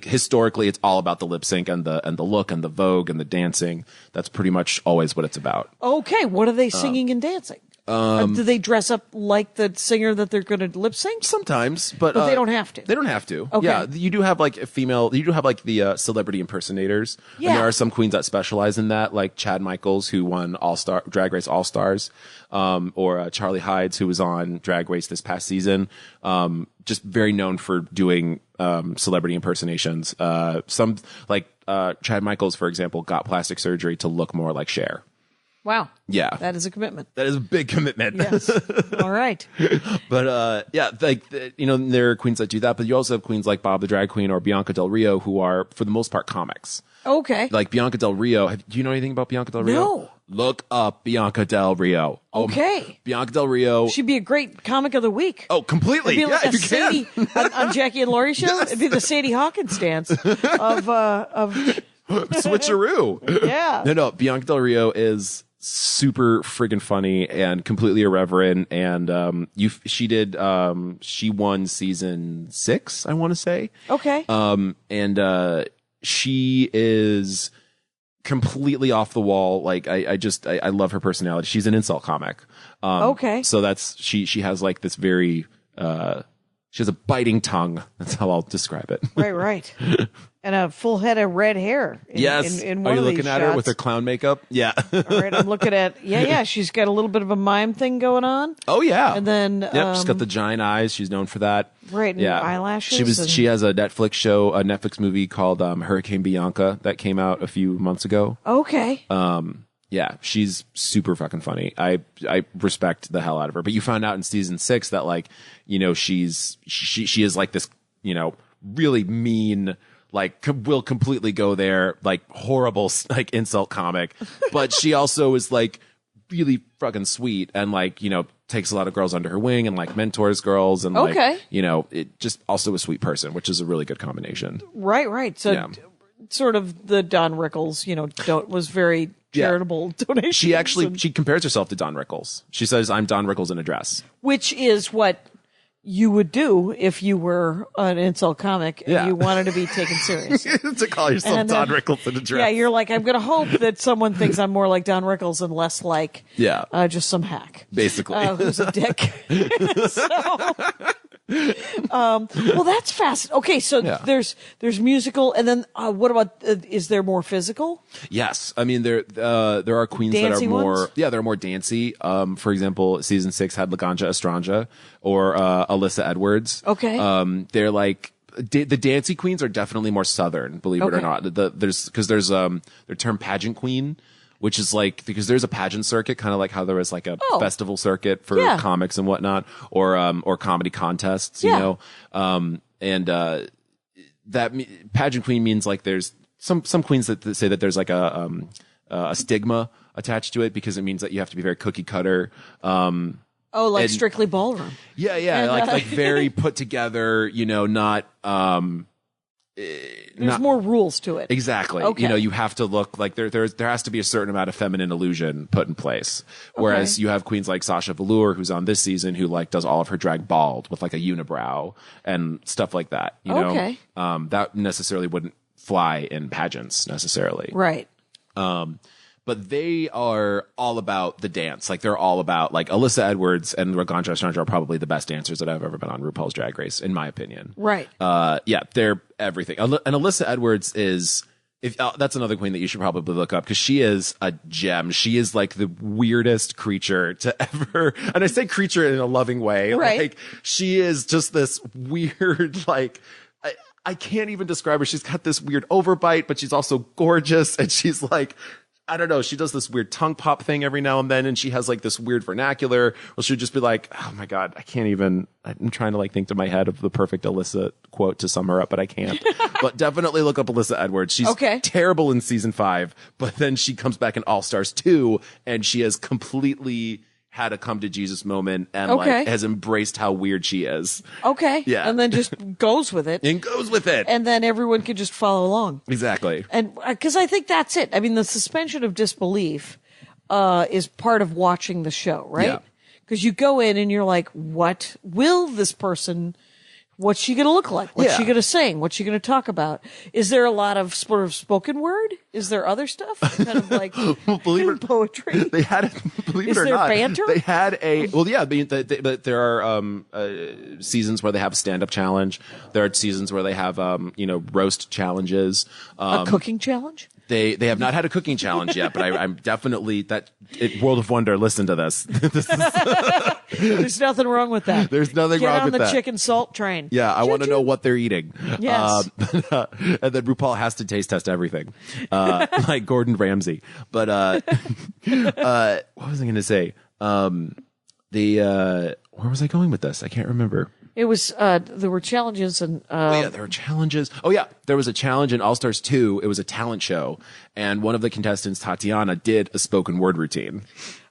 S4: historically it's all about the lip sync and the look and the vogue and the dancing. That's pretty much always what it's about.
S2: Okay, what are they singing and dancing? Do they dress up like the singer that they're going to lip sync?
S4: Sometimes, but
S2: they don't have to.
S4: They don't have to.
S2: Okay.
S4: Yeah, you do have like the celebrity impersonators.
S2: Yeah.
S4: And there are some queens that specialize in that, like Chad Michaels, who won Drag Race All Stars, or Charlie Hides, who was on Drag Race this past season. Just very known for doing celebrity impersonations. Some like Chad Michaels, for example, got plastic surgery to look more like Cher.
S2: Wow.
S4: Yeah.
S2: That is a commitment.
S4: That is a big commitment.
S2: Yes. All right.
S4: But yeah, like there are queens that do that, but you also have queens like Bob the Drag Queen or Bianca Del Rio, who are for the most part comics.
S2: Okay.
S4: Like Bianca Del Rio. Do you know anything about Bianca Del Rio?
S2: No.
S4: Look up Bianca Del Rio.
S2: Okay.
S4: Bianca Del Rio.
S2: She'd be a great comic of the week.
S4: Oh, completely.
S2: It'd be like
S4: yeah,
S2: a
S4: you
S2: Sadie on Jackie and Laurie show.
S4: Yes.
S2: It'd be the Sadie Hawkins dance of
S4: switcheroo.
S2: Yeah.
S4: No, Bianca Del Rio is super friggin' funny and completely irreverent. And she won season 6, I want to say.
S2: Okay.
S4: And she is completely off the wall. Like I love her personality. She's an insult comic.
S2: Okay.
S4: So she has like this very she has a biting tongue. That's how I'll describe it.
S2: Right. And a full head of red hair.
S4: Yes.
S2: In
S4: Are
S2: one
S4: you
S2: of these
S4: looking at her with
S2: shots.
S4: her clown makeup? Yeah.
S2: All right, I'm looking at, yeah, she's got a little bit of a mime thing going on.
S4: Oh yeah.
S2: And then,
S4: yep, she's got the giant eyes. She's known for that.
S2: Right, and
S4: Yeah.
S2: eyelashes.
S4: She has a Netflix movie called Hurricane Bianca that came out a few months ago.
S2: Okay.
S4: Yeah, she's super fucking funny. I respect the hell out of her. But you found out in season 6 that like, she is like this, really mean, like will completely go there, like horrible, like insult comic. But she also is like really fucking sweet and like, takes a lot of girls under her wing and like mentors girls and like,
S2: Okay.
S4: it just also a sweet person, which is a really good combination.
S2: Right. So
S4: Yeah.
S2: sort of the Don Rickles, was very charitable donations.
S4: She compares herself to Don Rickles. She says, I'm Don Rickles in a dress.
S2: Which is what you would do if you were an insult comic and
S4: Yeah.
S2: you wanted to be taken seriously.
S4: To call yourself
S2: And,
S4: Don Rickles in a dress.
S2: Yeah, you're like, I'm going to hope that someone thinks I'm more like Don Rickles and less like just some hack.
S4: Basically.
S2: Who's a dick. Well, that's fascinating. Okay, so there's musical, and then what about, is there more physical?
S4: Yes. I mean, there are queens
S2: Dancey
S4: that are more,
S2: ones?
S4: they're more dancey. For example, season 6 had Laganja Estranja or Alyssa Edwards.
S2: Okay.
S4: They're like, the dancey queens are definitely more Southern, believe it or
S2: Okay.
S4: not. There's their term pageant queen, which is like, because there's a pageant circuit, kind of like how there was like a festival circuit for
S2: Yeah.
S4: comics and whatnot, or comedy contests,
S2: Yeah.
S4: that pageant queen means like there's some queens that say that there's like a stigma attached to it because it means that you have to be very cookie cutter.
S2: Like Strictly Ballroom.
S4: Yeah, like very put together, not
S2: There's more rules to it.
S4: exactly.
S2: Okay.
S4: You have to look like there has to be a certain amount of feminine illusion put in place. Whereas you have queens like Sasha Velour, who's on this season, who like does all of her drag bald with like a unibrow and stuff like that.
S2: Okay.
S4: That necessarily wouldn't fly in pageants necessarily.
S2: Right.
S4: But they are all about the dance. Like they're all about like Alyssa Edwards and Laganja Estranja are probably the best dancers that I've ever been on RuPaul's Drag Race, in my opinion.
S2: Right.
S4: They're everything. And Alyssa Edwards is, that's another queen that you should probably look up because she is a gem. She is like the weirdest creature to ever, and I say creature in a loving way.
S2: Right.
S4: Like she is just this weird, like, I can't even describe her. She's got this weird overbite, but she's also gorgeous. And she's like, I don't know. She does this weird tongue pop thing every now and then. And she has like this weird vernacular. Well, she'd just be like, oh my God, I can't even, I'm trying to like think to my head of the perfect Alyssa quote to sum her up, but I can't. But definitely look up Alyssa Edwards. She's terrible in season 5, but then she comes back in All Stars 2 and she has completely had a come to Jesus moment and like has embraced how weird she is.
S2: Okay.
S4: Yeah.
S2: And then just goes with it.
S4: And goes with it.
S2: And then everyone can just follow along.
S4: Exactly.
S2: And because I think that's it. I mean, the suspension of disbelief is part of watching the show, right?
S4: Yeah.
S2: Because you go in and you're like, what will this person What's she going to look like? What's
S4: Yeah.
S2: she going to sing? What's she going to talk about? Is there a lot of sort of spoken word? Is there other stuff? Kind of like poetry?
S4: They had, believe
S2: Is
S4: it or
S2: there
S4: not,
S2: banter?
S4: they had a, well, yeah, but there are, seasons where they have a stand-up challenge. There are seasons where they have, roast challenges.
S2: A cooking challenge?
S4: They have not had a cooking challenge yet, but I'm definitely World of Wonder. Listen to this.
S2: There's nothing wrong with that.
S4: There's nothing
S2: Get
S4: wrong
S2: on
S4: with
S2: the
S4: that.
S2: chicken salt train.
S4: Yeah, I want to know what they're eating.
S2: Yes.
S4: And then RuPaul has to taste test everything, like Gordon Ramsay. But what was I going to say? Where was I going with this? I can't remember.
S2: It was there were challenges and
S4: Oh yeah, there were challenges. Oh yeah, there was a challenge in All Stars 2. It was a talent show, and one of the contestants, Tatiana, did a spoken word routine.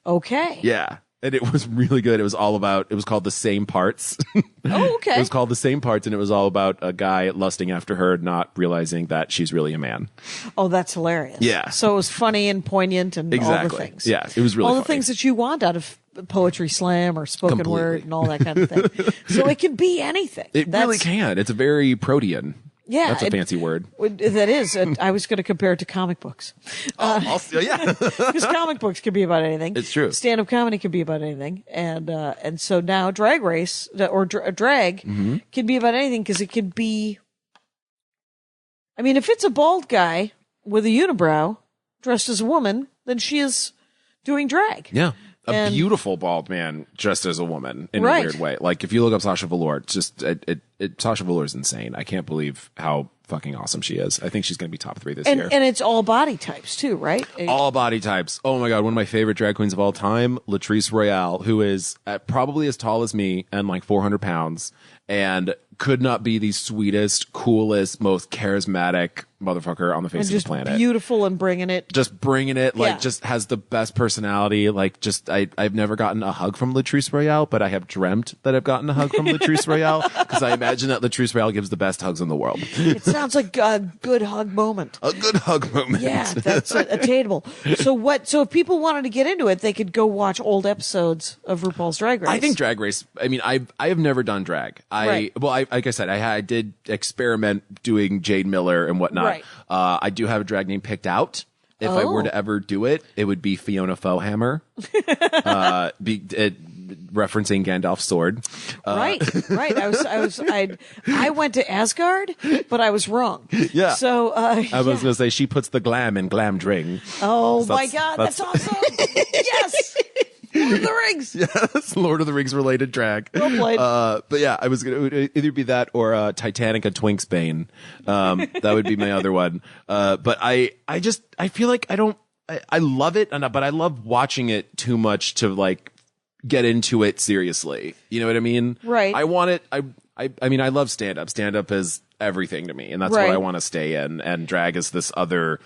S2: okay.
S4: Yeah. And it was really good. It was called The Same Parts.
S2: Oh, okay.
S4: It was called The Same Parts, and it was all about a guy lusting after her, not realizing that she's really a man.
S2: Oh, that's hilarious.
S4: Yeah.
S2: So it was funny and poignant and all the
S4: Exactly.
S2: things.
S4: Yeah, it was really
S2: all the
S4: funny.
S2: things that you want out of poetry slam or spoken
S4: Completely.
S2: word and all that kind of thing. So it can be anything.
S4: It really can. It's a very protean.
S2: Yeah,
S4: That's a fancy word.
S2: That is. I was going to compare it to comic books.
S4: Yeah.
S2: Because comic books can be about anything.
S4: It's true.
S2: Stand-up comedy can be about anything, and so now Drag Race or drag
S4: Mm-hmm.
S2: can be about anything because it can be. I mean, if it's a bald guy with a unibrow dressed as a woman, then she is doing drag.
S4: Yeah. A
S2: And-
S4: beautiful bald man dressed as a woman in
S2: Right.
S4: a weird way. Like if you look up Sasha Velour, it's just Sasha Velour is insane. I can't believe how fucking awesome she is. I think she's going to be top 3 this year.
S2: And it's all body types too, right?
S4: All body types. Oh my god, one of my favorite drag queens of all time, Latrice Royale, who is probably as tall as me and like 400 pounds, and could not be the sweetest, coolest, most charismatic motherfucker on the face
S2: And
S4: of
S2: just
S4: the planet.
S2: beautiful and bringing it.
S4: Just bringing it, like,
S2: Yeah.
S4: just has the best personality. Like, just, I've never gotten a hug from Latrice Royale, but I have dreamt that I've gotten a hug from Latrice Royale, because I imagine that Latrice Royale gives the best hugs in the world.
S2: It sounds like a good hug moment.
S4: A good hug moment.
S2: Yeah, that's attainable. So if people wanted to get into it, they could go watch old episodes of RuPaul's Drag Race.
S4: I think Drag Race, I mean, I have never done drag.
S2: Right.
S4: Like I said, I did experiment doing Jade Miller and whatnot.
S2: Right.
S4: I do have a drag name picked out. If I were to ever do it, it would be Fiona Foehammer, referencing Gandalf's sword.
S2: Right. I went to Asgard, but I was wrong.
S4: Yeah.
S2: So
S4: I was going to say she puts the glam in Glamdring.
S2: oh
S4: So
S2: my God, that's awesome! Yes, Lord of the Rings.
S4: Yes, Lord of the Rings related drag.
S2: Well played.
S4: But yeah, it would either be that or Titanic, a Twink's Bane. That would be my other one. But I feel like I love it, but I love watching it too much to like get into it seriously. You know what I mean?
S2: Right.
S4: I want it. I mean, I love stand up. Stand up is everything to me, and that's
S2: Right.
S4: what I want to stay in. And drag is this other.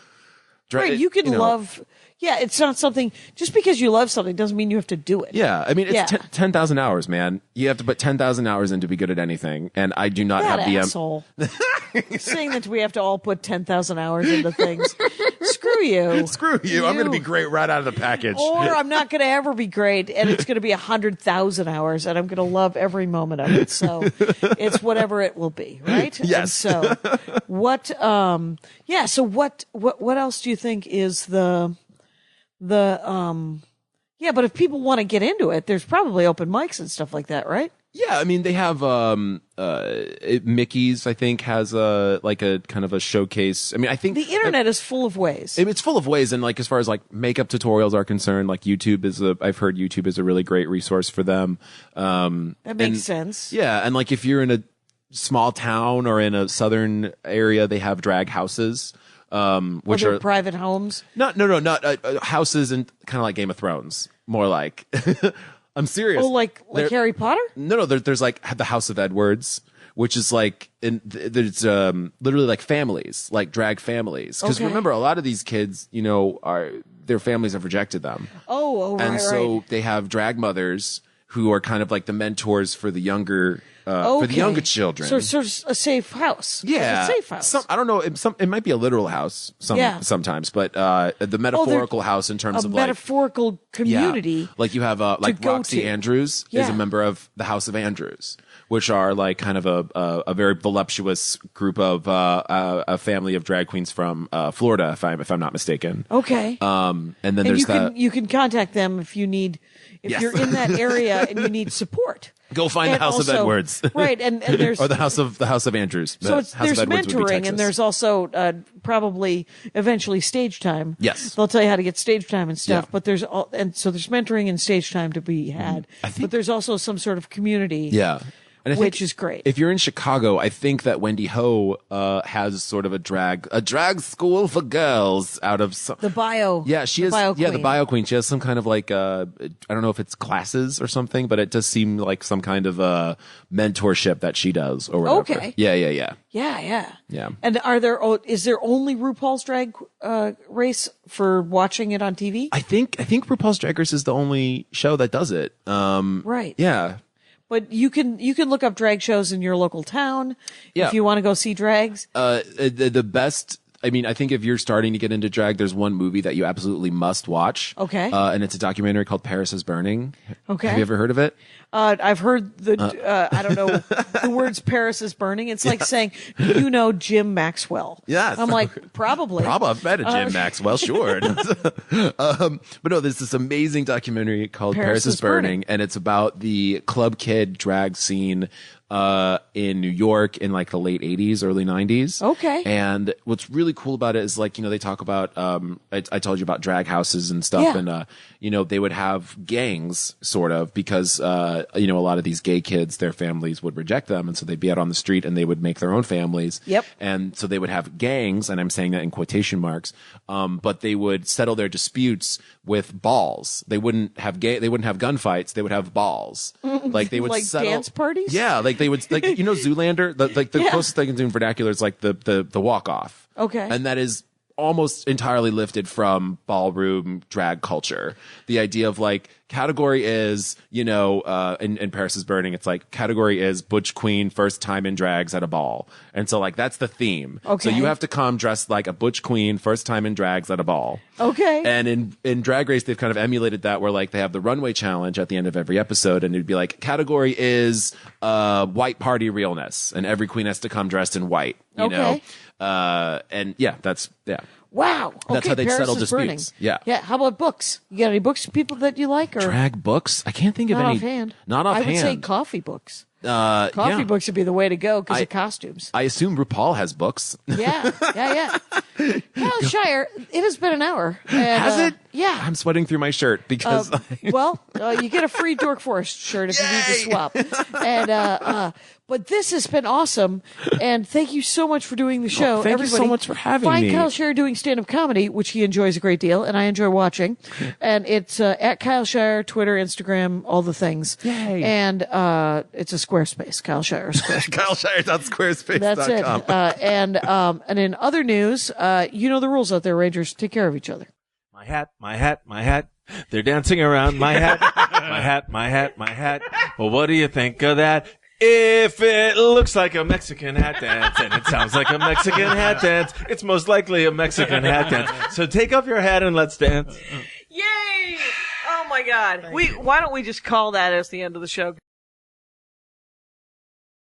S2: Right, you can love. Yeah, it's not something. Just because you love something doesn't mean you have to do it.
S4: Yeah, I mean, it's
S2: Yeah.
S4: 10,000 hours, man. You have to put 10,000 hours in to be good at anything, and I do not
S2: That
S4: have the
S2: asshole. Saying that we have to all put 10,000 hours into things. Screw you.
S4: Screw you! I'm going to be great right out of the package.
S2: Or I'm not going to ever be great, and it's going to be 100,000 hours, and I'm going to love every moment of it. So it's whatever it will be, right?
S4: Yes.
S2: And so what? Yeah. So what else do you think is the? Yeah, but if people want to get into it, there's probably open mics and stuff like that, right?
S4: Yeah, I mean, they have Mickey's. I think has a kind of a showcase. I mean, I think
S2: The internet is full of ways.
S4: it's full of ways, and like as far as like makeup tutorials are concerned, like YouTube I've heard YouTube is a really great resource for them.
S2: That makes sense.
S4: Yeah, and like if you're in a small town or in a southern area, they have drag houses, which
S2: Other
S4: are
S2: private homes.
S4: not houses and kind of like Game of Thrones, more like. I'm serious.
S2: Oh, like
S4: They're-
S2: Harry Potter?
S4: No, there's like the House of Edwards, which is like there's literally like families, like drag families. Because
S2: Okay.
S4: remember, a lot of these kids, their families have rejected them,
S2: Oh, right,
S4: and so
S2: right.
S4: they have drag mothers who are kind of like the mentors for the younger for the younger children.
S2: So sort of a safe house.
S4: Yeah.
S2: It's a safe house.
S4: I don't know. It might be a literal house sometimes, but the metaphorical house in terms of like
S2: metaphorical community.
S4: Yeah. Like you have like Roxy Andrews is a member of the House of Andrews, which are like kind of a very voluptuous group of a family of drag queens from Florida, if I'm not mistaken.
S2: Okay.
S4: And then there's
S2: you can contact them if you're in that area and you need support.
S4: Go find the House of Edwards,
S2: right? And there's
S4: or the House of Andrews.
S2: So there's mentoring, and there's also probably eventually stage time.
S4: Yes,
S2: they'll tell you how to get stage time and stuff. Yeah. But there's there's mentoring and stage time to be had. But there's also some sort of community.
S4: Yeah.
S2: Which is great.
S4: If you're in Chicago, I think that Wendy Ho has sort of a drag school for girls out of
S2: the bio.
S4: Yeah, she is. Yeah, the bio queen. She has some kind of like I don't know if it's classes or something, but it does seem like some kind of mentorship that she does or whatever.
S2: Okay.
S4: Yeah.
S2: Yeah. And is there only RuPaul's Drag Race for watching it on TV?
S4: I think RuPaul's Drag Race is the only show that does it.
S2: Right.
S4: Yeah.
S2: But you can look up drag shows in your local town if you want to go see drags.
S4: The best. I mean, I think if you're starting to get into drag, there's one movie that you absolutely must watch.
S2: Okay.
S4: And it's a documentary called Paris is Burning.
S2: Okay.
S4: Have you ever heard of it?
S2: I've heard I don't know, the words Paris is burning. It's like saying, Jim Maxwell.
S4: Yes.
S2: I'm like, probably.
S4: I've met a Jim Maxwell, sure. But no, there's this amazing documentary called Paris is Burning, and it's about the club kid drag scene in New York in like the late 80s, early 90s.
S2: Okay.
S4: And what's really cool about it is like, they talk about, I told you about drag houses and stuff.
S2: Yeah.
S4: And, they would have gangs sort of because, a lot of these gay kids, their families would reject them. And so they'd be out on the street and they would make their own families.
S2: Yep.
S4: And so they would have gangs, and I'm saying that in quotation marks. But they would settle their disputes with balls. They wouldn't have gunfights. They would have balls. Like they would
S2: like
S4: settle
S2: dance parties.
S4: Yeah. Like they would, Zoolander, the closest they can do in vernacular is like the walk off.
S2: Okay.
S4: And that is almost entirely lifted from ballroom drag culture. The idea of like category is, in Paris is Burning, it's like category is butch queen first time in drags at a ball. And so like that's the theme.
S2: Okay.
S4: So you have to come dressed like a butch queen first time in drags at a ball.
S2: Okay.
S4: And in Drag Race, they've kind of emulated that where like they have the runway challenge at the end of every episode, and it'd be like category is white party realness, and every queen has to come dressed in white, you know? And that's
S2: Wow. Okay,
S4: that's how they settle disputes.
S2: Burning.
S4: Yeah.
S2: Yeah. How about books? You got any books, people that you like? Or
S4: drag books? I can't think of any. Not offhand.
S2: I would say coffee books. Coffee books would be the way to go because of costumes.
S4: I assume RuPaul has books.
S2: Yeah. Kyle Shire, it has been an hour. And,
S4: has it?
S2: Yeah.
S4: I'm sweating through my shirt because.
S2: You get a free Dork Forest shirt if you need to swap. And but this has been awesome, and thank you so much for doing the show.
S4: Thank you so much for having me.
S2: Find Kyle Shire doing stand-up comedy, which he enjoys a great deal, and I enjoy watching. And it's at Kyle Shire, Twitter, Instagram, all the things.
S4: Yay.
S2: And it's a Squarespace, Kyle Shire Squarespace.
S4: KyleShire.squarespace.com.
S2: That's it. And in other news, you know the rules out there, Rangers. Take care of each other.
S1: My hat. They're dancing around my hat. My hat. Well, what do you think of that? If it looks like a Mexican hat dance and it sounds like a Mexican hat dance, it's most likely a Mexican hat dance. So take off your hat and let's dance.
S3: Yay! Oh my God. Why don't we just call that as the end of the show?